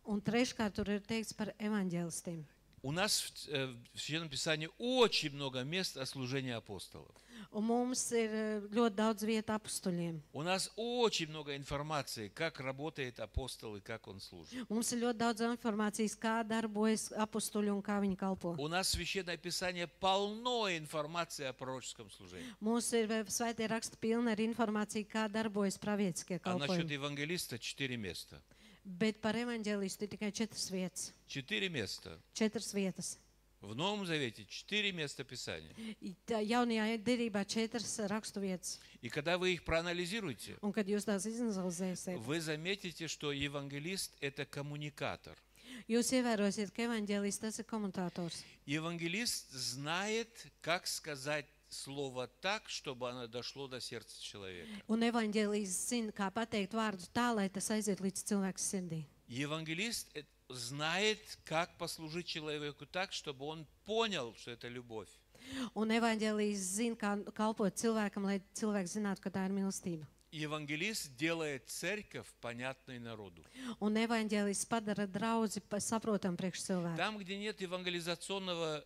Un treškārt tur ir teikts par evaņģēlistiem. У нас в Священном Писании очень много мест о служении апостолов. Un mums ir ļoti daudz vietu apustuļiem. У нас очень много информации, как работает апостол и как он служит. Mums ir ļoti daudz informācijas, kā darbojas apustuļi un kā viņi kalpo. У нас Священное Писание полно информации о пророческом служении. Mums ir svētie raksti pilni ar informāciju, kā darbojas pravietiskie А насчет kalpojumi. евангелиста 4 места. Bet par evaņģēlistu ir tikai 4 vietas. 4 места. 4 vietas. В Новом Завете 4 места Писания. Jaunajā derībā 4 rakstu vietas. И когда вы их проанализируете, Un kad jūs tās izanalizēsiet, вы заметите, что евангелист – это коммуникатор. jūs ievērosiet, ka evaņģēlists tas ir komutātors. Евангелист знает, как сказать слово так, чтобы оно дошло до сердца человека. Un evaņģēlists zina, kā pateikt vārdu tā, lai tas aiziet līdz cilvēka sirdī. Евангелист знает, как послужить человеку так, чтобы он понял, что это любовь. Un evaņģēlists zina, kā kalpot cilvēkam, lai cilvēks zinātu, ka tā ir mīlestība. Евангелист делает церковь понятной народу. Un evaņģēlists padara draudzi saprotam priekš cilvēku. Там, где нет евангелизационного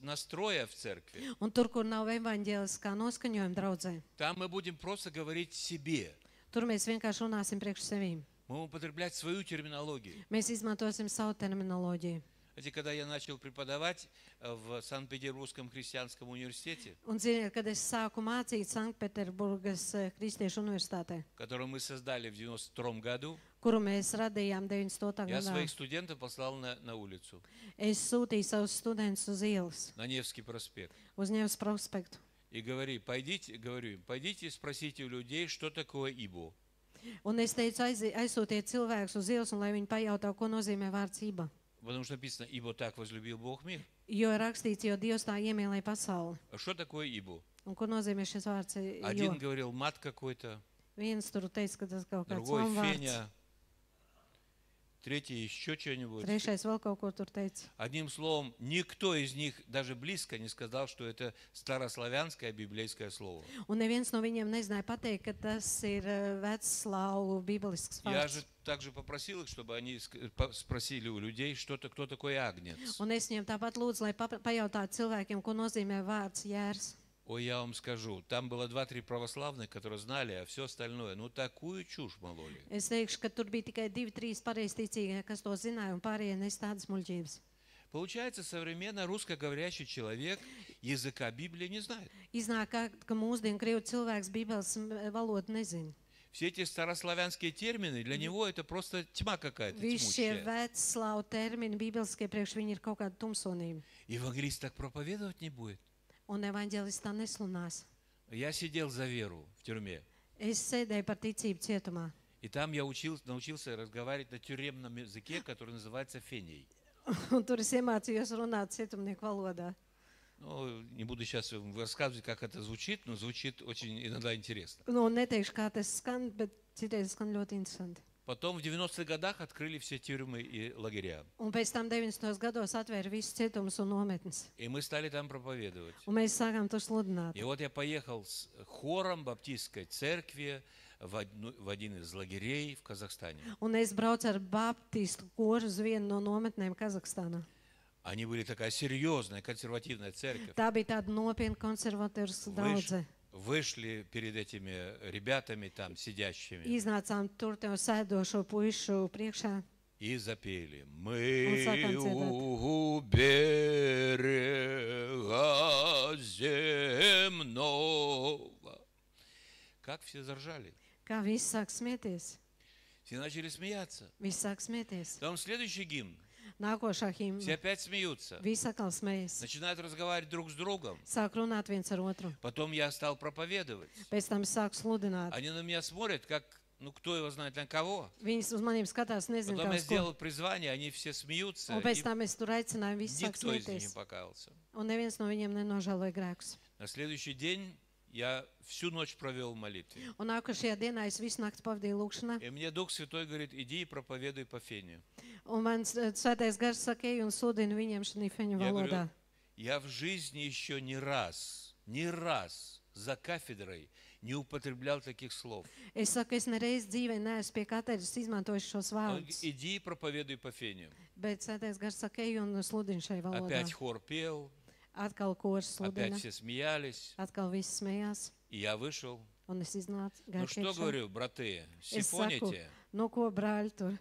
настроя в церкви, Un tur, kur nav evaņģēliskā noskaņojuma draudzē, там мы будем просто говорить себе. tur mēs vienkārši runāsim priekš sevīm. Мы будем употреблять свою терминологию. Mēs izmantosim savu terminoloģiju. Знаете, когда я начал преподавать в Санкт-Петербургском христианском университете, Un, ziniet, kad es sāku mācīt Sanktpēterburgas Kristiešu universitātē, который мы создали в 92 году, kuru mēs radījām 92. я gadā, своих студентов послал на улицу, es sūtīju savus studentus uz ielas, на Невский проспект. uz Nevas prospektu. И говорю им, пойдите спросите у людей, что такое ИБО. Un es teicu, aizsūtiet cilvēkus uz ielas, un lai viņi pajautā, ko nozīmē vārds iba. Потому что написано, ибо так возлюбил Бог мир. Jo ir rakstīts, jo Dievs tā iemīlēja pasauli. А что такое ибо? Un ko nozīmē šis vārds? Jo Один говорил мат какой-то, viens tur teica, ka tas kaut kāds другой lamvārds. Феня, третий еще что-нибудь. Trešais vēl kaut ko tur teica. Одним словом, никто из них даже близко не сказал, что это старославянское библейское слово. Un neviens no viņiem nezināja pateikt, ka tas ir vecslāvu bībelisks Я же vārds. также попросил их, чтобы они спросили у людей, кто такой агнец. Un es viņiem tāpat lūdzu, lai pajautātu cilvēkiem, ko nozīmē vārds jērs. Ой, я вам скажу, там было 2-3 православных, которые знали, а все остальное, ну такую чушь мололи. Es teikšu, ka tur bija tikai 2-3 pareizticīgie, kas to zināja, un pārējie nes tādas muļķības. Получается, современный русскоговорящий человек языка Библии не знает. Iznāk, ka mūsdienu krievu cilvēks bībeles valodu nezina. Все эти старославянские термины, для него это просто тьма какая-то Visi šie тьмущая. vecslāvu termini bībeliskie priekš viņi ir kaut kāda tumsonība. Евангелист так проповедовать не будет. Un evaņģēlists tā neslunās. Я сидел за веру в тюрьме. Es sēdēju par ticību cietumā. И там я научился разговаривать на тюремном языке, который называется феней. Un tur es iemācījos runāt cietumnieku valodā. Ну, не буду сейчас вам рассказывать, как это звучит, но звучит очень иногда интересно. Nu, neteikšu, kā tas skan, bet citreiz skan ļoti interesanti. Потом в 90-х годах открыли все тюрьмы и лагеря. Un pēc tam 90. gados atvēra visus cietumus un nometnes. И мы стали там проповедовать. Un mēs sākām tur sludināt. И вот я поехал с хором баптистской церкви в один из лагерей в Казахстане. Un es braucu ar baptistu koru uz vienu no nometnēm Kazahstānā. Они были такая серьезная консервативная церковь. Tā bija tāda nopietna konservatīvas draudze. Вышли перед этими ребятами там сидящими Iznācām tur tev sēdošo puišu priekšā. и запели. Он Мы сакан цветет. у берега земного. Как все заржали. Kā viss sāk smieties. Все начали смеяться. Visi sāk smieties. Потом следующий гимн. Nākošā Все himna. опять смеются. Visi atkal smējas. Начинают разговаривать друг с другом. Sāk runāt viens ar otru. Потом я стал проповедовать. Pēc tam es sāku sludināt. Они на меня смотрят, как, ну, кто его знает, на кого. Viņas uz maniem skatās, nezinu, Потом kā я uz ko. сделал призвание, они все смеются. Un pēc И tam es tur aicināju, visi sāk никто из них не smieties. покаялся. Un neviens no viņiem nenožēloja grēkus. На следующий день я всю ночь провел в молитве. Un nākošajā dienā es visu nakti pavadīju lūkšanā. И мне Дух Святой говорит, иди и проповедуй по Фене. Un mans svētais gars saka, ej un sludini viņiem šī feņu Я valodā. говорю, я в жизни еще ни раз за кафедрой не употреблял таких слов. Es saku, es nereiz dzīvē neesmu pie katedras izmantojis šos Он говорит, vārdus. иди и проповедуй по Фене. Bet svētais gars saka, ej un sludini šai valodā. Опять хор пел, Atkal kors опять sludina. все смеялись. Atkal viss smējās. И я вышел. Un es iznācu Ну gāju что iekšā. говорю, браты, Es saku, сифоните? nu ko brāļi tur?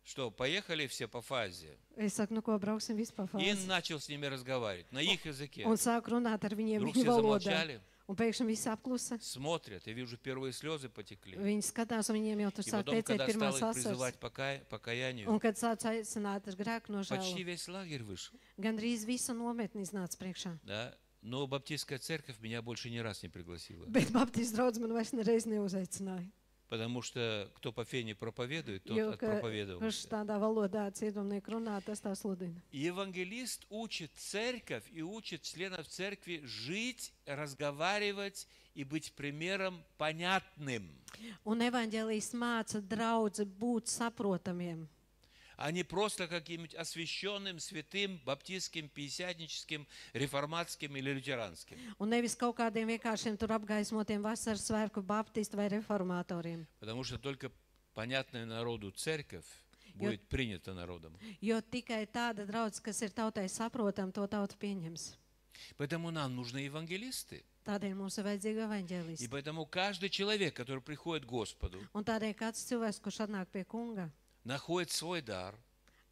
Что, поехали все по фазе? Es saku, nu ko brauksim vispār И fāzi. начал с ними разговаривать на их языке. Un sāku runāt ar viņiem Вдруг viņu все valodā. замолчали, Un pēkšņi viss apklusa. смотрят, я вижу, первые слезы потекли. Viņi skatās, un viņiem jau tur И sāk потом, tecēt когда pirmās стал их asaras. призывать к покаянию, Un kad sāc aicināt ar grēku почти nožēlu, весь лагерь вышел. gandrīz visa nometne iznāca priekšā. Да? Но Баптистская церковь меня больше ни раз не пригласила. Bet Baptistu draudz man vairs nereiz neuzaicināja. Потому что кто по Фене проповедует, тот Jo, ka kurš отпроповедовался. tādā valodā cietumnieku runā, tas tā sludina. И евангелист учит церковь и учит членов церкви жить, разговаривать и быть примером понятным, Un evaņģēlijs māca draudzi būt saprotamiem. а не просто каким-нибудь освященным, святым, баптистским, пятидесятническим, реформатским или лютеранским. Un nevis kaut kādiem vienkāršiem tur apgaismotiem vasaras svētku baptistu vai reformatoriem. Потому что только понятная народу церковь будет принята народом. Jo tikai tāda draudz, kas ir tautai saprotam, to tauta pieņems. Поэтому нам нужны евангелисты. Tādēļ mums ir vajadzīga И evaņģēlisti. поэтому каждый человек, который приходит к Господу, Un tādēļ kāds cilvēks, kurš atnāk pie kunga, находит свой дар,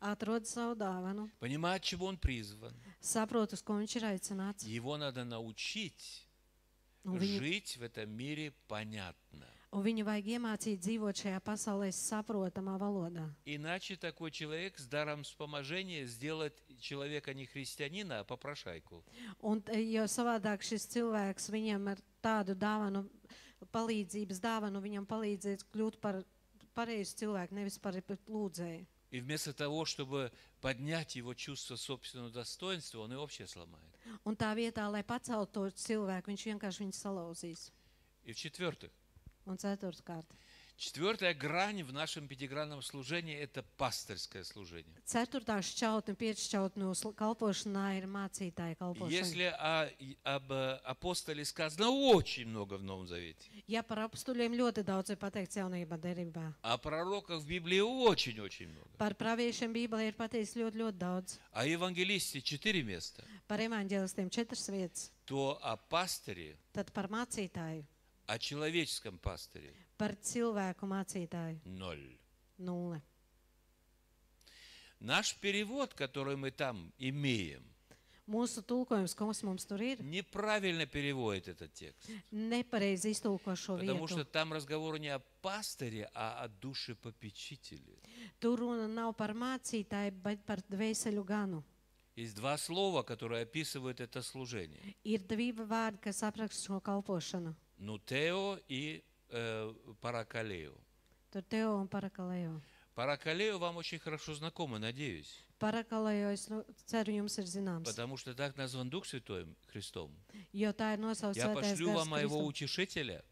atrod savu dāvanu, понимает, чему он призван. saprot, uz ko viņš ir aicināts. Его надо научить Un viņu, жить в этом мире понятно. un viņu vajag iemācīt dzīvot šajā pasaulē saprotamā valodā. Иначе такой человек с даром вспоможения сделает человека не христианина, а попрошайку. Un, jo savādāk šis cilvēks viņam ar tādu dāvanu, palīdzības dāvanu, viņam palīdzēt kļūt par pareizu cilvēku, nevis par lūdzēju. И вместо того, чтобы поднять его чувство собственного достоинства, он и вообще сломает. Un tā vietā, lai paceltu to cilvēku, viņš vienkārši viņu salauzīs. И в-четвертых, Un ceturtkārt, четвертая грань в нашем пятигранном служении – это пасторское служение. ceturtā šķautne, piešķautne uz kalpošanā ir mācītāja kalpošana. Если об апостоле сказано очень много в Новом Завете, Ja par apstuļiem ļoti daudz ir pateikts jaunībā derībā. о пророках в Библии очень-очень много, Par praviešiem Bībelē ir pateikts ļoti daudz. о евангелисте 4 места, Par evaņģēlistiem 4 vietas. то о пасторе, Tad par mācītāju, о человеческом пасторе par cilvēku mācītāju 0. 0. Наш перевод, который мы там имеем, Mūsu tulkojums, kas mums tur ir, неправильно переводит этот текст. nepareizi iztulko šo Потому что vietu. там разговор не о пасторе, а о душепопечителе. Tur runa nav par mācītāju, bet par dvēseļu ganu. Есть два слова, которые описывают это служение. Ir divi vārdi, kas apraksta šo kalpošanu. Нутео и паракалео. Tur teo un parakalējo. Паракалео вам очень хорошо знакомо, надеюсь. Parakalējo, es ceru, jums ir zināms. Потому что так назван Дух Святой Христом. Jo tā ir nosaucta Я svētais пошлю вам gars моего Kristum. утешителя,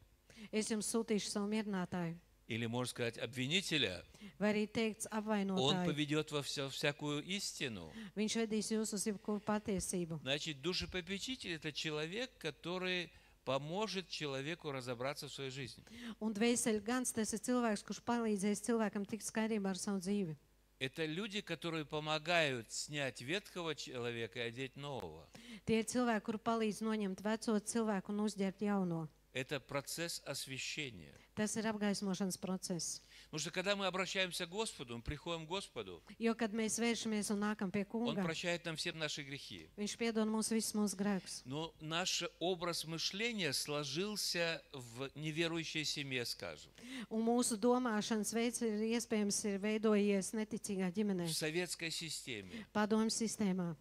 Es jums sūtīšu savu mierinātāju. или, можно сказать, обвинителя. Vai arī teikts Он apvainotāju. поведет во всякую истину. Viņš vedīs jūs uz jebkuru patiesību. Значит, душепопечитель – это человек, который поможет человеку разобраться в своей жизни. Un dvēseli gans, tas ir cilvēks, kurš palīdzēs cilvēkam tikt skaidrībā ar savu dzīvi. Это люди, которые помогают снять ветхого человека и одеть нового. Tie ir cilvēki, kuri palīdz noņemt veco cilvēku un uzģērbt jauno. Это процесс освящения. Tas ir apgaismošanas process. Потому что когда мы обращаемся к Господу, мы приходим к Господу, Jo, kad mēs vēršamies un nākam pie Он kunga, прощает нам все наши грехи. viņš piedod mums visus mūsu grēkus. Но наш образ мышления сложился в неверующей семье, скажем, Un mūsu domāšanas veids ir iespējams ir veidojies neticīgā ģimenē, в советской системе. padomju sistēmā.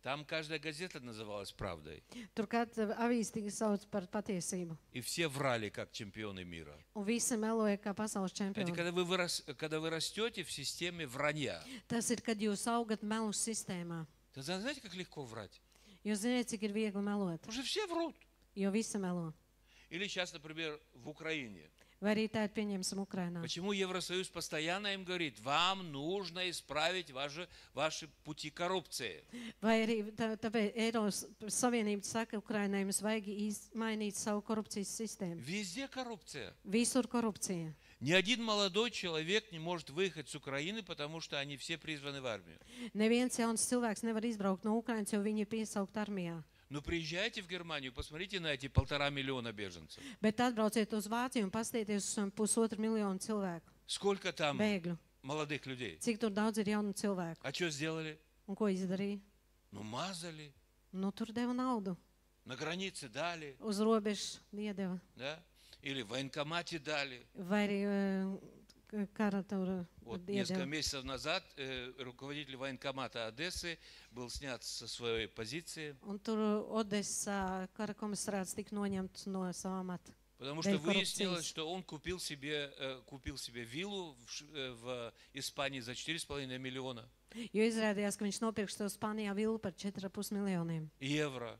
Там каждая газета называлась «Правдой». Tur katra avīze tika sauc par patiesību. И все врали, как чемпионы мира. Un visi meloja kā pasaules Знаете, čempioni. когда вы rastете в системе вранья, Tas ir, kad jūs augat melu sistēmā. тогда знаете, как легко врать? Jūs zināt, cik ir viegli melot, Потому что все врут. jo visi melo. Или сейчас, например, в Украине. Vai arī tā ir pieņemsim Ukrainā. Почему Евросоюз постоянно им говорит, вам нужно исправить ваши пути коррупции? Vai arī tāpēc Eiropas Savienība saka Ukrainai, mums vajag mainīt savu korupcijas sistēmu. Везде коррupция. Visur korupcija. Ни один молодой человек не может выехать с Украины, потому что они все призваны в армию. Neviens jauns cilvēks nevar izbraukt no Ukrainas, jo viņi ir piesaukt armijā. Но приезжайте в Германию, посмотрите на эти 1,5 миллиона беженцев. Bet atbrauciet uz Vāciju un paskatieties uz 1,5 miljonu cilvēku, Сколько там bēgļu. молодых людей? Cik tur daudz ir jaunu cilvēku. А что сделали? Un ko izdarīja? Ну, мазали, Nu, tur deva naudu. на границе дали, Uz robežas iedeva. да? Или в военкомате дали. Vai arī kara tur Вот несколько iedeva. месяцев назад руководитель военкомата Одессы был снят со своей позиции, Un tur Odesā kara komisarāts tika noņemts no sava amata. потому что Dēļ выяснилось, korupcijas. что он купил себе виллу в Испании за 4,5 миллиона Jo izrādījās, ka viņš nopirks to Spānijā vilnu par 4,5 miljoniem евро.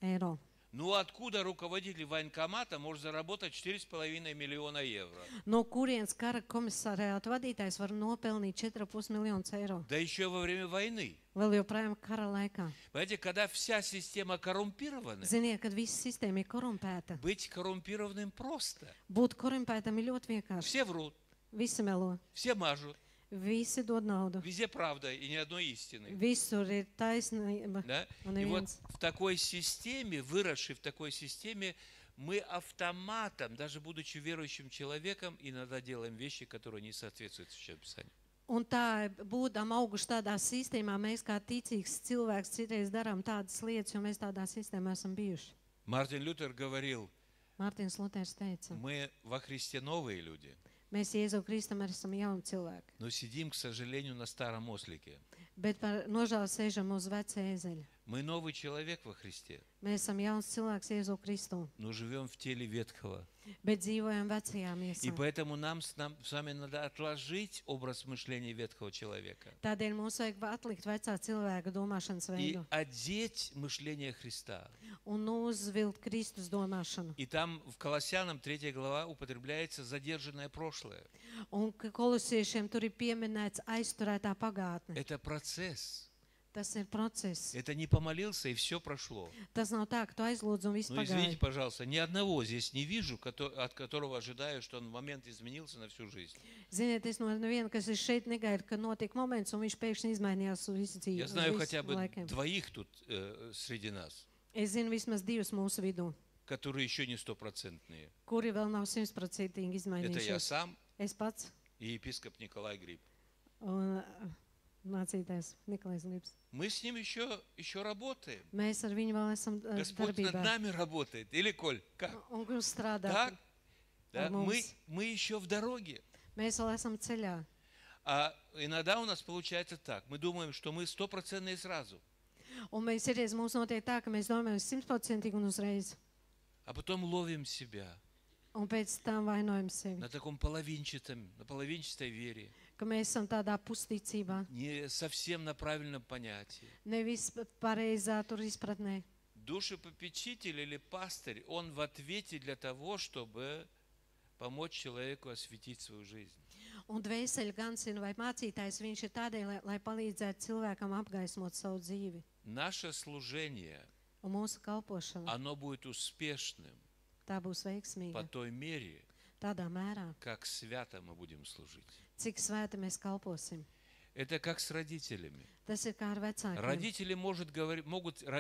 eiro. Ну откуда руководитель военкомата может заработать 4,5 миллиона евро? No kurienes kara komisariāta vadītājs var nopelnīt 4,5 miljonus eiro? Да еще во время войны. Vēl joprojām kara laikā. Понимаете, когда вся система коррумпирована, Ziniet, kad visa sistēma ir korumpēta. быть коррумпированным просто. Būt korumpētam ir ļoti vienkārši. Все врут, Visi melo, все мажут, visi dod naudu. везде правда и ни одной истины. Visur ir taisnība. Да? Un И вот neviens. в такой системе, выросшей в такой системе, мы автоматом, даже будучи верующим человеком, иногда делаем вещи, которые не соответствуют Священному Писанию. Un tā, būdam auguši tādā sistēmā, mēs kā ticīgs cilvēks citreiz darām tādas lietas, jo mēs tādā sistēmā esam bijuši. Мартин Лютер говорил, Mārtiņš Luters teica, мы во Христе новые люди, mēs Jēzu Kristum arī esam jauni cilvēki, но сидим, к сожалению, на старом ослике. bet par nožēlu sēžam uz veca ēzeļa. Мы новый человек во Христе, Mēs esam jauns cilvēks Jēzu Kristu, но живем в теле ветхого. bet dzīvojam vecajā И miesā. поэтому нам с вами надо отложить образ мышления ветхого человека Tādēļ mums vajag atlikt vecā cilvēka domāšanas и veidu одеть мышление Христа. un uzvilkt Kristus domāšanu. И там в Колоссянам 3 глава употребляется задержанное прошлое. Un ka kolosiešiem tur ir pieminēts aizturētā pagātne. Это процесс. Tas ir process. Это не помолился и все прошло. Tas nav tā, ka tu aizlūdz un viss Ну, извините, pagāja. пожалуйста, ни одного здесь не вижу, от которого ожидаю, что он в момент изменился на всю жизнь. Ziniet, es no neviena, kas ir šeit, negaidu, ka notiek moments, un viņš pēkšņi izmainījās uz visu dzīvi. Я uz знаю visu хотя бы laikiem. двоих тут среди нас, Es zinu vismaz divus mūsu vidū, которые еще не стопроцентные. kuri vēl nav 100% Это я izmainījušies. сам Es pats и епископ Николай Гриб. un mācītājs Nikolais Grips. Мы с ним еще работаем. Mēs ar viņu vēl esam Господь над darbībā. нами работает. Или, Коль, как? Un kurš strādā? Так? Да? Ar mums. Мы еще в дороге. Mēs vēl esam ceļā. А иногда у нас получается так. Мы думаем, что мы стопроцентные сразу. Un mēs ir, mums notiek tā, ka mēs domājam 100% un uzreiz. А потом ловим себя Un pēc tam vainojam sevi, на таком на половинчатой вере. ka mēs esam tādā pusticībā, Не совсем на правильном понятии. nevis pareizā tur izpratnē. Душепопечитель или пастырь, он в ответе для того, чтобы помочь человеку осветить свою жизнь. Un dvēseli gansina vai mācītājs, viņš ir tādēļ, lai palīdzētu cilvēkam apgaismot savu dzīvi. Наше служение, Un mūsu kalpošana, оно будет успешным tā būs по veiksmīga. той мере, Tādā mērā, как свято мы будем служить. cik svēti mēs kalposim. Это как с родителями. Tas ir kā ar vecākiem. Родители могут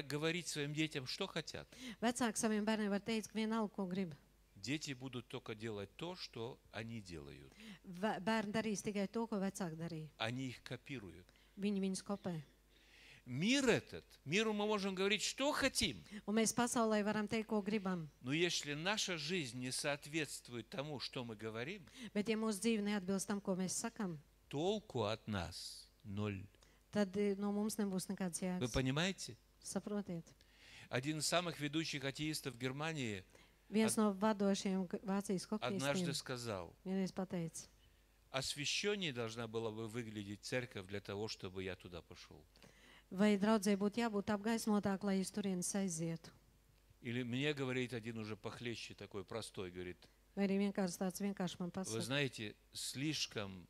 говорить своим детям, что хотят. Vecāki saviem bērniem var teikt, ka vienalga, ko grib. Дети будут только делать то, что они делают. Bērni darīs tikai to, ko vecāki darīja. Они их копируют. Viņi viņus kopē. Миру мы можем говорить, что хотим. Un mēs pasaulē varam teikt, ko gribam. Но если наша жизнь не соответствует тому, что мы говорим, Bet ja mūsu dzīve neatbilst tam, ko mēs sakam, толку от нас ноль. tad no mums nebūs nekāds Вы jēgas. понимаете? Saprotiet? Один из самых ведущих атеистов Германии Viens no vadošiem Vācijas однажды hokeistiem сказал: vienreiz pateica, освященней должна была бы выглядеть церковь для того, чтобы я туда пошел. vai draudzē būtu jābūt apgaismotāk, lai jūs turienes aizietu. Или мне говорит один уже похлеще, такой простой, говорит: Vai arī vienkārši tāds vienkārši man вы pasaka. знаете, слишком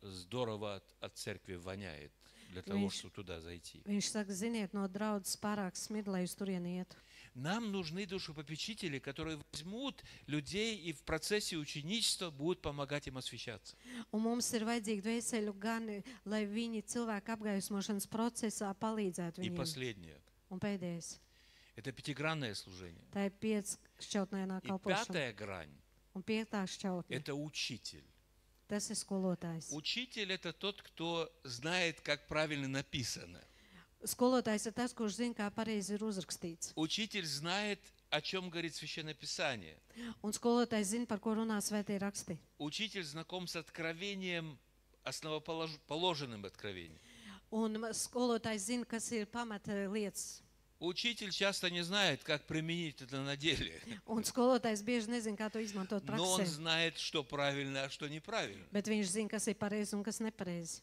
здорово от церкви воняет для того, чтобы туда зайти. Viņš saka, ziniet, no draudzes pārāk smid, lai jūs turieni ietu. Нам нужны душепопечители, которые возьмут людей и в процессе ученичества будут помогать им освящаться. Un mums ir vajadzīgi dvēseļu gani, lai viņi cilvēku apgaismošanas procesā palīdzētu И viņiem. последнее. Un pēdējais, Это пятигранное служение. tā ir piecšķautnēnā И kalpošana. пятая грань Un piektā šķautne, – это учитель. tas ir skolotājs. Учитель – это тот, кто знает, как правильно написано. Skolotājs ir tas, kurš zina, kā pareizi ir uzrakstīts. Учитель знает, о чем говорит Священное Писание. Un skolotājs zina, par ko runā svētie raksti. Учитель знаком с откровением, основоположенным откровением. Un skolotājs zina, kas ir pamata lietas. Учитель часто не знает, как применить это на деле. Un skolotājs bieži nezina, kā to izmantot Но он praksē. знает, что правильно, а что неправильно. Bet viņš zina, kas ir pareizi un kas nepareizi.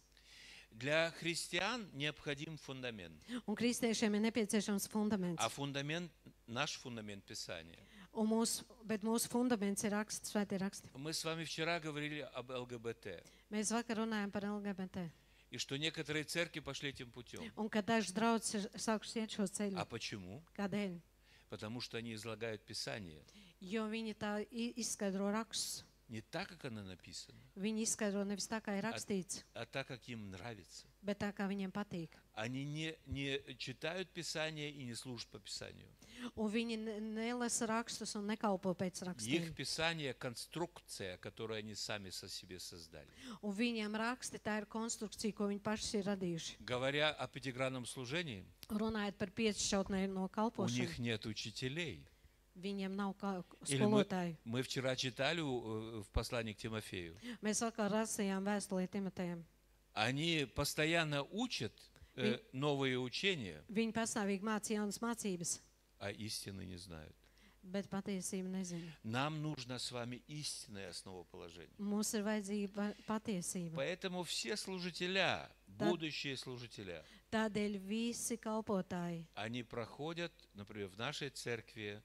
Для христиан необходим фундамент. Un kristiešiem ir nepieciešams fundaments. А фундамент, наш фундамент Писания. Bet mūsu fundaments ir raksts, svētie raksti. Мы с вами вчера говорили об ЛГБТ. Mēs vakar runājam par LGBT. И что некоторые церкви пошли этим путем. Un ka dažas draudzes ir sākušas iet šo ceļu. А почему? Kādēļ? Потому что они излагают Писание Jo viņi tā izskaidro rakstus. не так, как оно написано, Viņi izskaidro nevis tā, kā ir rakstīts, а так, как им нравится. bet tā, kā viņiem patīk. Они не читают Писание и не служат по Писанию. Un viņi nelasa rakstus un nekalpo pēc rakstiem. Их Писание – конструкция, которую они сами со себе создали. Un viņiem raksti tā ir konstrukcija, ko viņi paši ir radījuši. Говоря о пятигранном служении, Runājot par piecšķautnēju no у kalpošanas, них нет учителей. viņiem nav kā Или skolotāju. мы вчера читали в послании к Тимофею. Mēs vakar lasījām vēstulī Timotejam. Они постоянно учат новые учения, Viņi pastāvīgi māca jaunas mācības, а истины не знают. bet patiesību nezina. Нам нужно с вами истинное основоположение. Mums ir vajadzīga patiesība. Поэтому все служителя, будущие служителя, Tādēļ visi kalpotāji, они проходят, например, в нашей церкви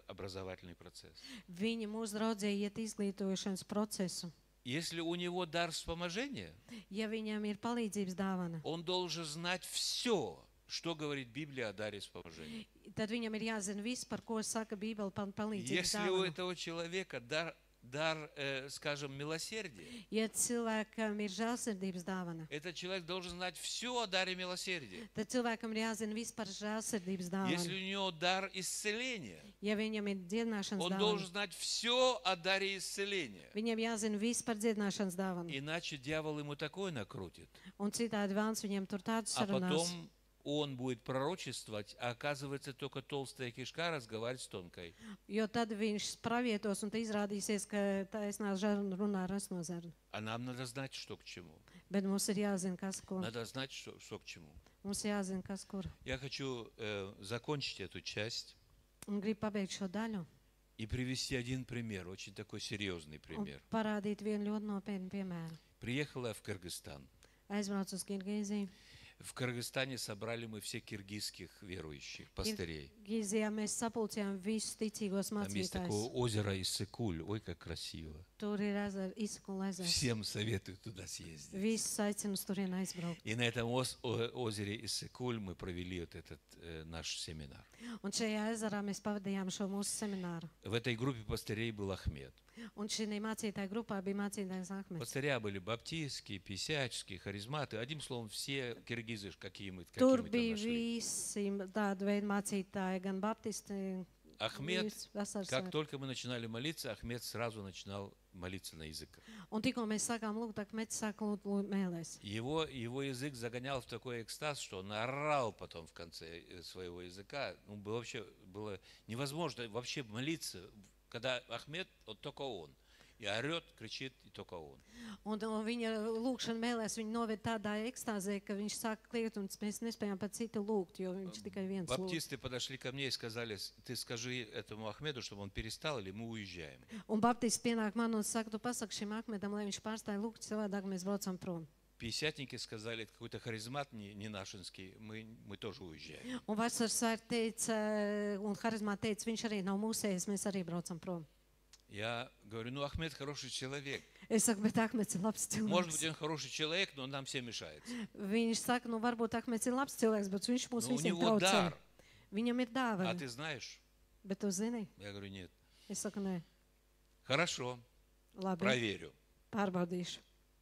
образовательный процесс. viņi mūsu draudzē iet izglītošanas procesu. Если у него дар вспоможения, Ja viņam ir palīdzības dāvana, он должен знать все, что говорит Библия о даре вспоможения. tad viņam ir jāzina viss, par ko saka Bībele par palīdzības Если у dāvanu. этого человека дар, скажем, милосердия, Ja cilvēkam ir žēlsirdības dāvana, этот человек должен знать все о даре милосердия. tad cilvēkam ir jāzina viss par žēlsirdības Если dāvanu. у него дар исцеления, Ja viņam ir dziedināšanas он должен dāvana, знать все о даре исцеления. viņam jāzina viss par dziedināšanas dāvanu. Иначе дьявол ему такое накрутит. Un citādi vēlns viņam tur tādu А sarunās. потом он будет пророчествовать, а оказывается, только толстая кишка разговаривает с тонкой. Jo tad viņš pravietos un te izrādīsies, ka taisnā žaruna runā ar asno zarnu. А нам надо знать, что к чему. Bet mums ir jāzina, kas kur. Надо знать, что к чему. Mums jāzina, kas kur. Я хочу закончить эту часть Un gribu pabeigt šo daļu и привести один пример, очень такой серьезный un пример. parādīt vienu ļoti nopietnu piemēru. Приехала в Кыргызстан. Aizbraucu uz Kirgīziju. В Кыргызстане собрали мы все киргизских верующих, пастырей. Kirgīzijā mēs sapulcējām visus ticīgos Там есть такое mācītājus. озеро Иссык-Куль. Ой, как красиво. Tur ir Isaku un ezers. Всем советую туда съездить. Visus aicinu uz turieni aizbraukt. И на этом озере Иссык-Куль мы провели вот этот наш семинар. Un šajā ezerā mēs pavadījām šo mūsu semināru. В этой группе пастырей был Ахмед. Un šī mācītāja grupā bija mācītājs Ahmeds. Пастыря были баптистские, писяческие, харизматы. Одним словом, все киргизы, какие мы Tur там bija нашли. visi tādi veidi mācītāji, gan baptisti, Ахмед, vasaras как svētki. только мы начинали молиться, Ахмед сразу начинал молиться на языках. Un tikko mēs sākām lūgt, tad Mets sāka lūgt mēlēs. Его язык загонял в такой экстаз, что он орал потом в конце своего языка. Ну, вообще было невозможно вообще молиться, когда Ахмед, вот только он. И орет, кричит, и только он. Un viņa lūgšana mēlēs viņu noved tādā ekstāzē, ka viņš sāk kliegt, un mēs nespējām pat citu lūgt, jo viņš tikai viens lūgt. Баптисты подошли ко мне и сказали: ты скажи этому Ахмеду, чтобы он перестал, или мы уезжаем. Un baptisti pienāk man un saka, tu pasaki šim Ahmedam, lai viņš pārstāja lūgt, savādāk mēs braucam prom. Пятидесятники сказали: это какой-то харизмат не нашинский, мы тоже уезжаем. Un vasaras svētki teica, un harizmā teica, viņš arī nav mūsējis, mēs arī braucam prom. Я говорю: ну, Ахмед хороший человек. Es saku, bet Ahmeds ir labs Может быть, cilvēks. он хороший человек, но он нам всем мешает. Viņš saka, nu varbūt Ahmeds ir labs cilvēks, bet viņš mūs Но у visiem него traucē. дар. Viņam ir А dāvana, ты знаешь? bet tu zini? Я говорю: нет. Es saku, nē, Хорошо, labi, проверю. pārbaudīšu.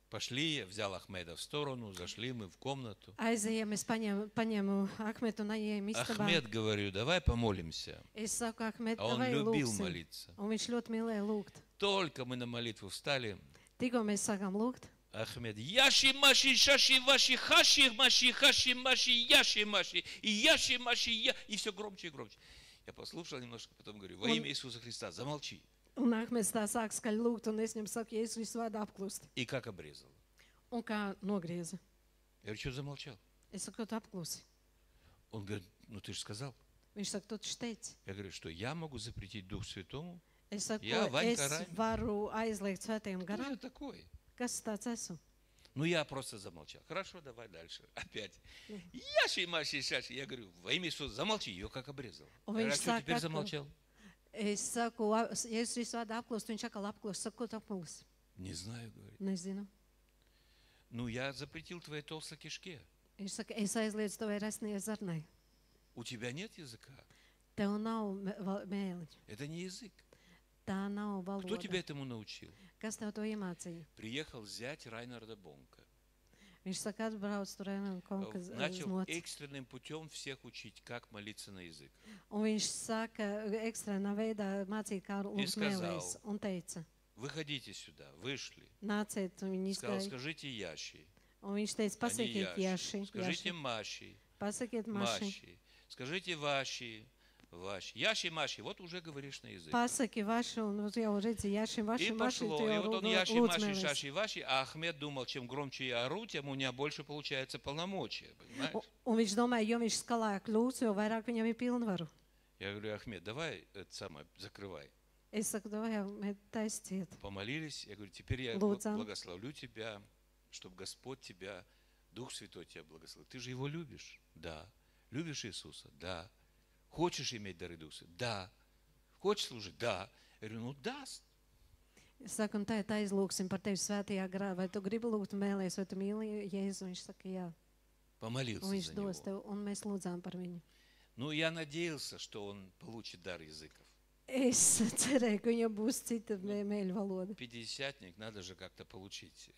Пошли, я взял Ахмеда в сторону, зашли мы в комнату. Aizejam, es paņēmu Ahmedu un aizējām istabā. Ahmed, говорю, давай помолимся. Es saku, Ahmed, А он vai любил lūgsim? молиться. Un viņš ļoti mīlēja lūgt. Только мы на молитву встали, Tikko mēs sākām lūgt, Ахмед: яши маши шаши ваши хаши маши хаши маши яши маши и яши маши я, и все громче и громче. Я послушал немножко, потом говорю: во имя Иисуса Христа замолчи. un Ahmeds tā sāk skaļi lūgt, un es viņam saku, Jēzus visu vārdu apklusti. И как обрезал. Un kā nogrieza. Я говорю: что замолчал? Es saku, tu apklusi. Он говорит: ну ты же сказал. Viņš saka, tu taču teici. Я говорю: что я могу запретить Духу Святому? Es saku, Jā, Vaņka es Raimi. varu aizliegt svētajam Кто garam. я такой? Kas tāds esmu? Ну, я просто замолчал. Хорошо, давай дальше. Опять. Яши, маши, шаши. Я говорю: во имя Иисуса замолчи. Ее как обрезал. Я Он говорю: а видишь, что так, теперь как- замолчал? Es saku, Jēzus visu vārdu apklusti, viņš atkal apklusti. Saku, ko tu apklusi? Не знаю, говорит. Nezinu. Ну, я запретил твоей толстой кишке. Viņš saka, es aizliedzu tavai resnie zarnai. У тебя нет языка. Tev nav mēliņa. Это не язык. Tā nav Кто тебя valoda. этому научил? Kas tev to iemācīja? Приехал зять Райнарда Бонка. Viņš saka, atbrauc tur Rēnam Konka uz Начал nots. экстренным путем всех учить, как молиться на язык. Un viņš saka, ekstrēnā veidā mācīt, kā lūgt сказал. mēlēs. Un teica, Выходите сюда. Вышли. nāciet, un viņi Сказал: izgāja. скажите Яши. Un viņš teica, а не pasakiet Яши. Jaši. Скажите Jaši. Маши. Pasakiet Maši. Маши. Скажите Ваши. Ваши. Яши, Маши. Вот уже говоришь на язык. Pasaki Vaši, un jau redzi, Jaši, И Vaši, Maši, пошло. tu И jau вот он Яши, lūdz Маши, mēlēs. Шаши, Ваши. А Ахмед думал, чем громче я ору, тем у меня больше получается полномочия. Понимаешь? Un viņš domāja, jo viņš skalāk lūdz, jo vairāk viņam ir pilnvaru. Я говорю: Ахмед, давай это самое, закрывай. Es saku, vai jau taisciet. Помолились. Я говорю: теперь я Луцан. благословлю тебя, чтобы Господь тебя, Дух Святой тебя благословил. Ты же Его любишь? Да. Любишь Иисуса? Да. Хочешь иметь дары Духа Святого? Да. Хочешь служить? Да. Я говорю: ну даст. Es saku, un tā aizlūksim par tevi svētajā grā. Vai tu gribi lūgt mēlēs, vai tu mīli Jēzu? Viņš saka, jā. Помолился Un viņš за dos него. tev, un mēs lūdzām par viņu. Ну, я надеялся, что он получит дар языков. Es cerēju, ka viņam būs cita mēļu valoda. Пятидесятник, надо же как-то получить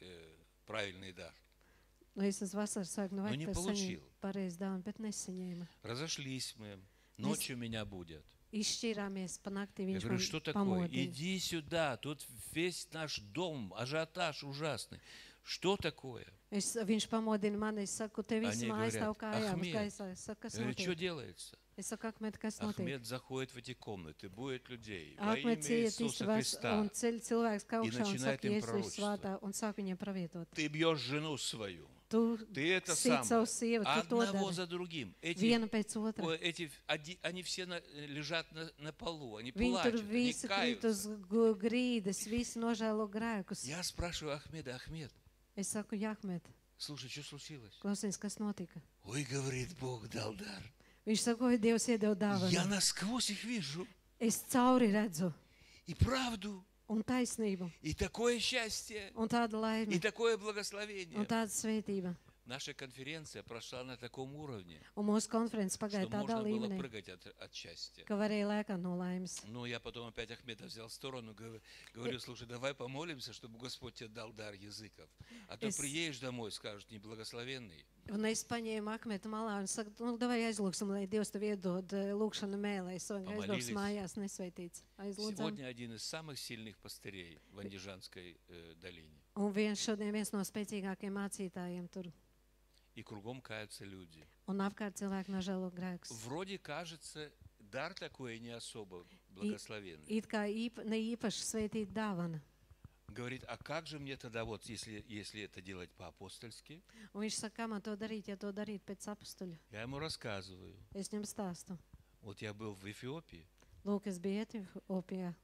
правильный дар. Nu, es uz vasaras sāku, nu Nu, vajag не tas получил. saņemt pareizi dāvanu, bet nesaņēma. Разошлись мы. Ночью меня будят. Izšķirāmies pa nakti, Я viņš говорю: что такое? pamodina. Иди сюда, тут весь наш дом, ажиотаж ужасный. Что такое? Viņš pamodina mani, es saku, te viss Они mājas говорят: stāv kājām uz Ахмед. gaisā. Es saku, kas Я говорю: что notiek? делается? Es saku, Ahmed, kas notiek? Ахмед заходит в эти комнаты, будет людей во имя Ahmed iet Иисуса istabās Христа. un ceļ cilvēks kā И augšā un начинает saka, им Jēzus пророчество. vārdā, un sāk viņiem pravietot. Ты бьешь жену свою. Tu Ты это sit самое. savu sievu, tu to Одного dari. за другим. Эти, Viena pēc otras. они все лежат на полу, они Viņi tur плачут, они visi krīt uz каются. grīdas, visi nožēlo grēkus. Я спрашиваю Ахмеда: Ахмед, Es saku, Jahmet, слушай, что случилось? klausies, kas notika? Ой, говорит, Бог дал дар. Viņš saka, oi, Dievs iedeva Я dāvanu. насквозь их вижу. Es cauri redzu И правду, un taisnību и такое счастье, un tādu и laimi такое un благословение. tāda svētība. Наша конференция прошла на таком уровне, Un mūsu konferences pagāja что tādā можно было līmenī, прыгать от счастья. ka varēja lēkāt no laimes. Ну, я потом опять Ахмеда взял в сторону, говорю, слушай, давай помолимся, чтобы Господь тебе дал дар языков. А то Es- приедешь домой, скажут, неблагословенный. Un es paņēmu Ahmetu malā un saku, nu, davai aizlūksim, lai Dievs tev iedod lūkšanu mēlēs, un aizbrauks Pamalīlis. mājās nesveitīts. Aizlūdzam. Сегодня один из самых сильных пастырей в Андижанской долине. Un šodien viens no spēcīgākajiem mācītājiem tur. И кругом каются люди. Un apkārt cilvēki nožēlo grēkus. Вроде кажется, дар такой не особо благословенный. It kā ne īpaši svētīta dāvana. Говорит, а как же мне тогда, вот если это делать по-апостольски? Un viņš saka, kā man to darīt, ja to darīt pēc apustuļa. Я ему рассказываю. Es viņam stāstu. Вот я был в Эфиопии, Lūk, es biju Etiopijā.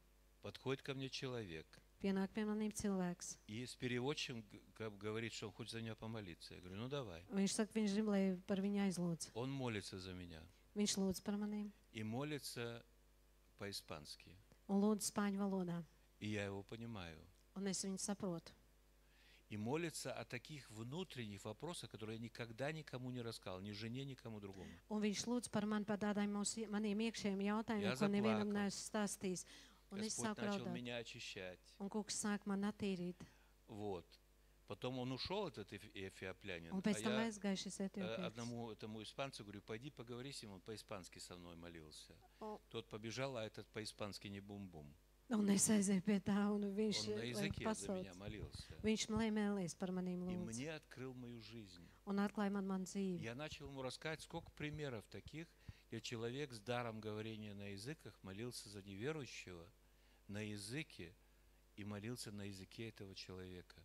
подходит ко мне человек. Pienāk pie maniem cilvēks. И с переводчиком говорит, что он хочет за меня помолиться. Я говорю, ну давай. Un viņš saka, viņš grib, lai par viņu aizlūdz. Он молится за меня. Viņš lūdz par maniem И молится по-испански. un lūdz spāņu valodā. И я его понимаю. Un es viņu saprotu. И молится о таких внутренних вопросах, которые я никогда никому не рассказал, ни жене, никому другому. Un viņš lūdz par mani par tādiem maniem iekšējiem jautājumiem, Jā, ko nevienam zaplāka. neesmu stāstījis. Un es Господь sāku начал raudāt. меня очищать. Un kungs sāk man attīrīt. Вот. Потом он ушел, этот эфиоплянин. Un А pēc tam я aizgāja šis etiopietis. одному этому испанцу говорю, пойди поговори с ним, он по-испански со мной молился. О. Тот побежал, а этот по-испански не бум-бум. Un es aizēju pie tā, un viņš Он на языке за pasauc. меня молился. Viņš man mēlēs par maniem И lūdzu. мне открыл мою жизнь. Un atklāja man manu dzīvi. Я начал ему рассказать, сколько примеров таких, где человек с даром говорения на языках молился за неверующего на языке и молился на языке этого человека.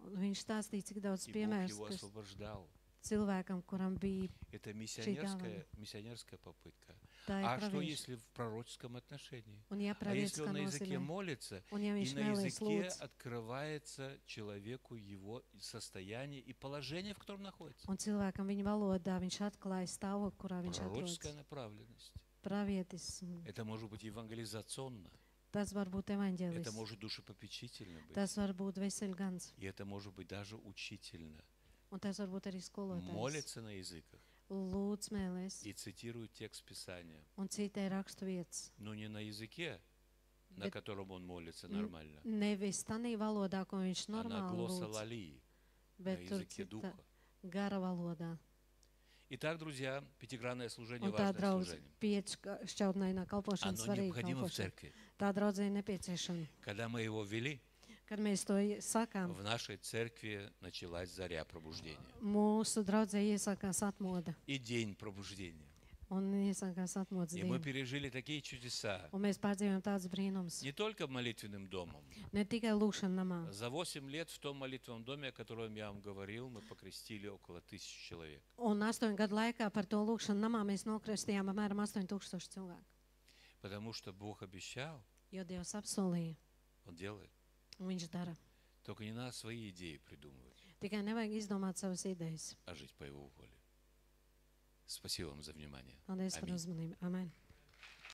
Un viņš stāstīja, cik daudz И Бог piemērs, его kas освобождал. cilvēkam, kuram bija Это давана. миссионерская попытка. tā ir А что, pravieša. если в пророческом отношении? Un ja А если pravietis kā он на языке nozīmē, молится, un ja и viņš на mēlēs языке lūdz, открывается человеку его состояние и положение, в котором находится. un cilvēkam viņa valodā viņš atklāja stāvokli, kurā viņš Пророческая atrodas. направленность. Pravietis. Это может быть евангелизационно. Tas var būt Это evaņģēlis. может душепопечительно быть. Tas var būt veseļgans. И это может быть даже учительно. Un tas var būt arī skolotājs. Молится на языках Lūdz mēlēs. и цитирует текст Писания. Un citē rakstu vietas. Но не на языке, на Bet котором он молится нормально, nevis tanī valodā, ko viņš а на normāli lūdz, глоссолалии, на bet tur языке cita духа. gara valodā. Итак, друзья, пятигранное служение Un tā важное draudz служение. piečšķautnainā kalpošana Оно svarīga необходимо в kalpošana. церкви. Tā draudzē ir nepieciešama. Когда мы его ввели, Kad mēs to sakām, в нашей церкви началась заря пробуждения. mūsu draudzē iesākās atmoda. И день пробуждения. Un iesākās atmodas И мы diena. пережили такие чудеса. Un mēs pārdzīvojam tādus brīnumus. Не только молитвенным домом. Ne tikai lūkšana namā. За 8 лет в том молитвенном доме, о котором я вам говорил, мы покрестили около 1000 человек. Un 8 gadu laikā par to lūkšanu namā mēs nokristījām apmēram 8000 cilvēku. Потому что Бог обещал, Jo Dievs apsolīja, Он делает. un Viņš dara. Только не надо свои идеи придумывать, Tikai nevajag izdomāt savas idejas. а жить по Его воле. Спасибо вам за внимание. Paldies par Аминь. uzmanību. Amen.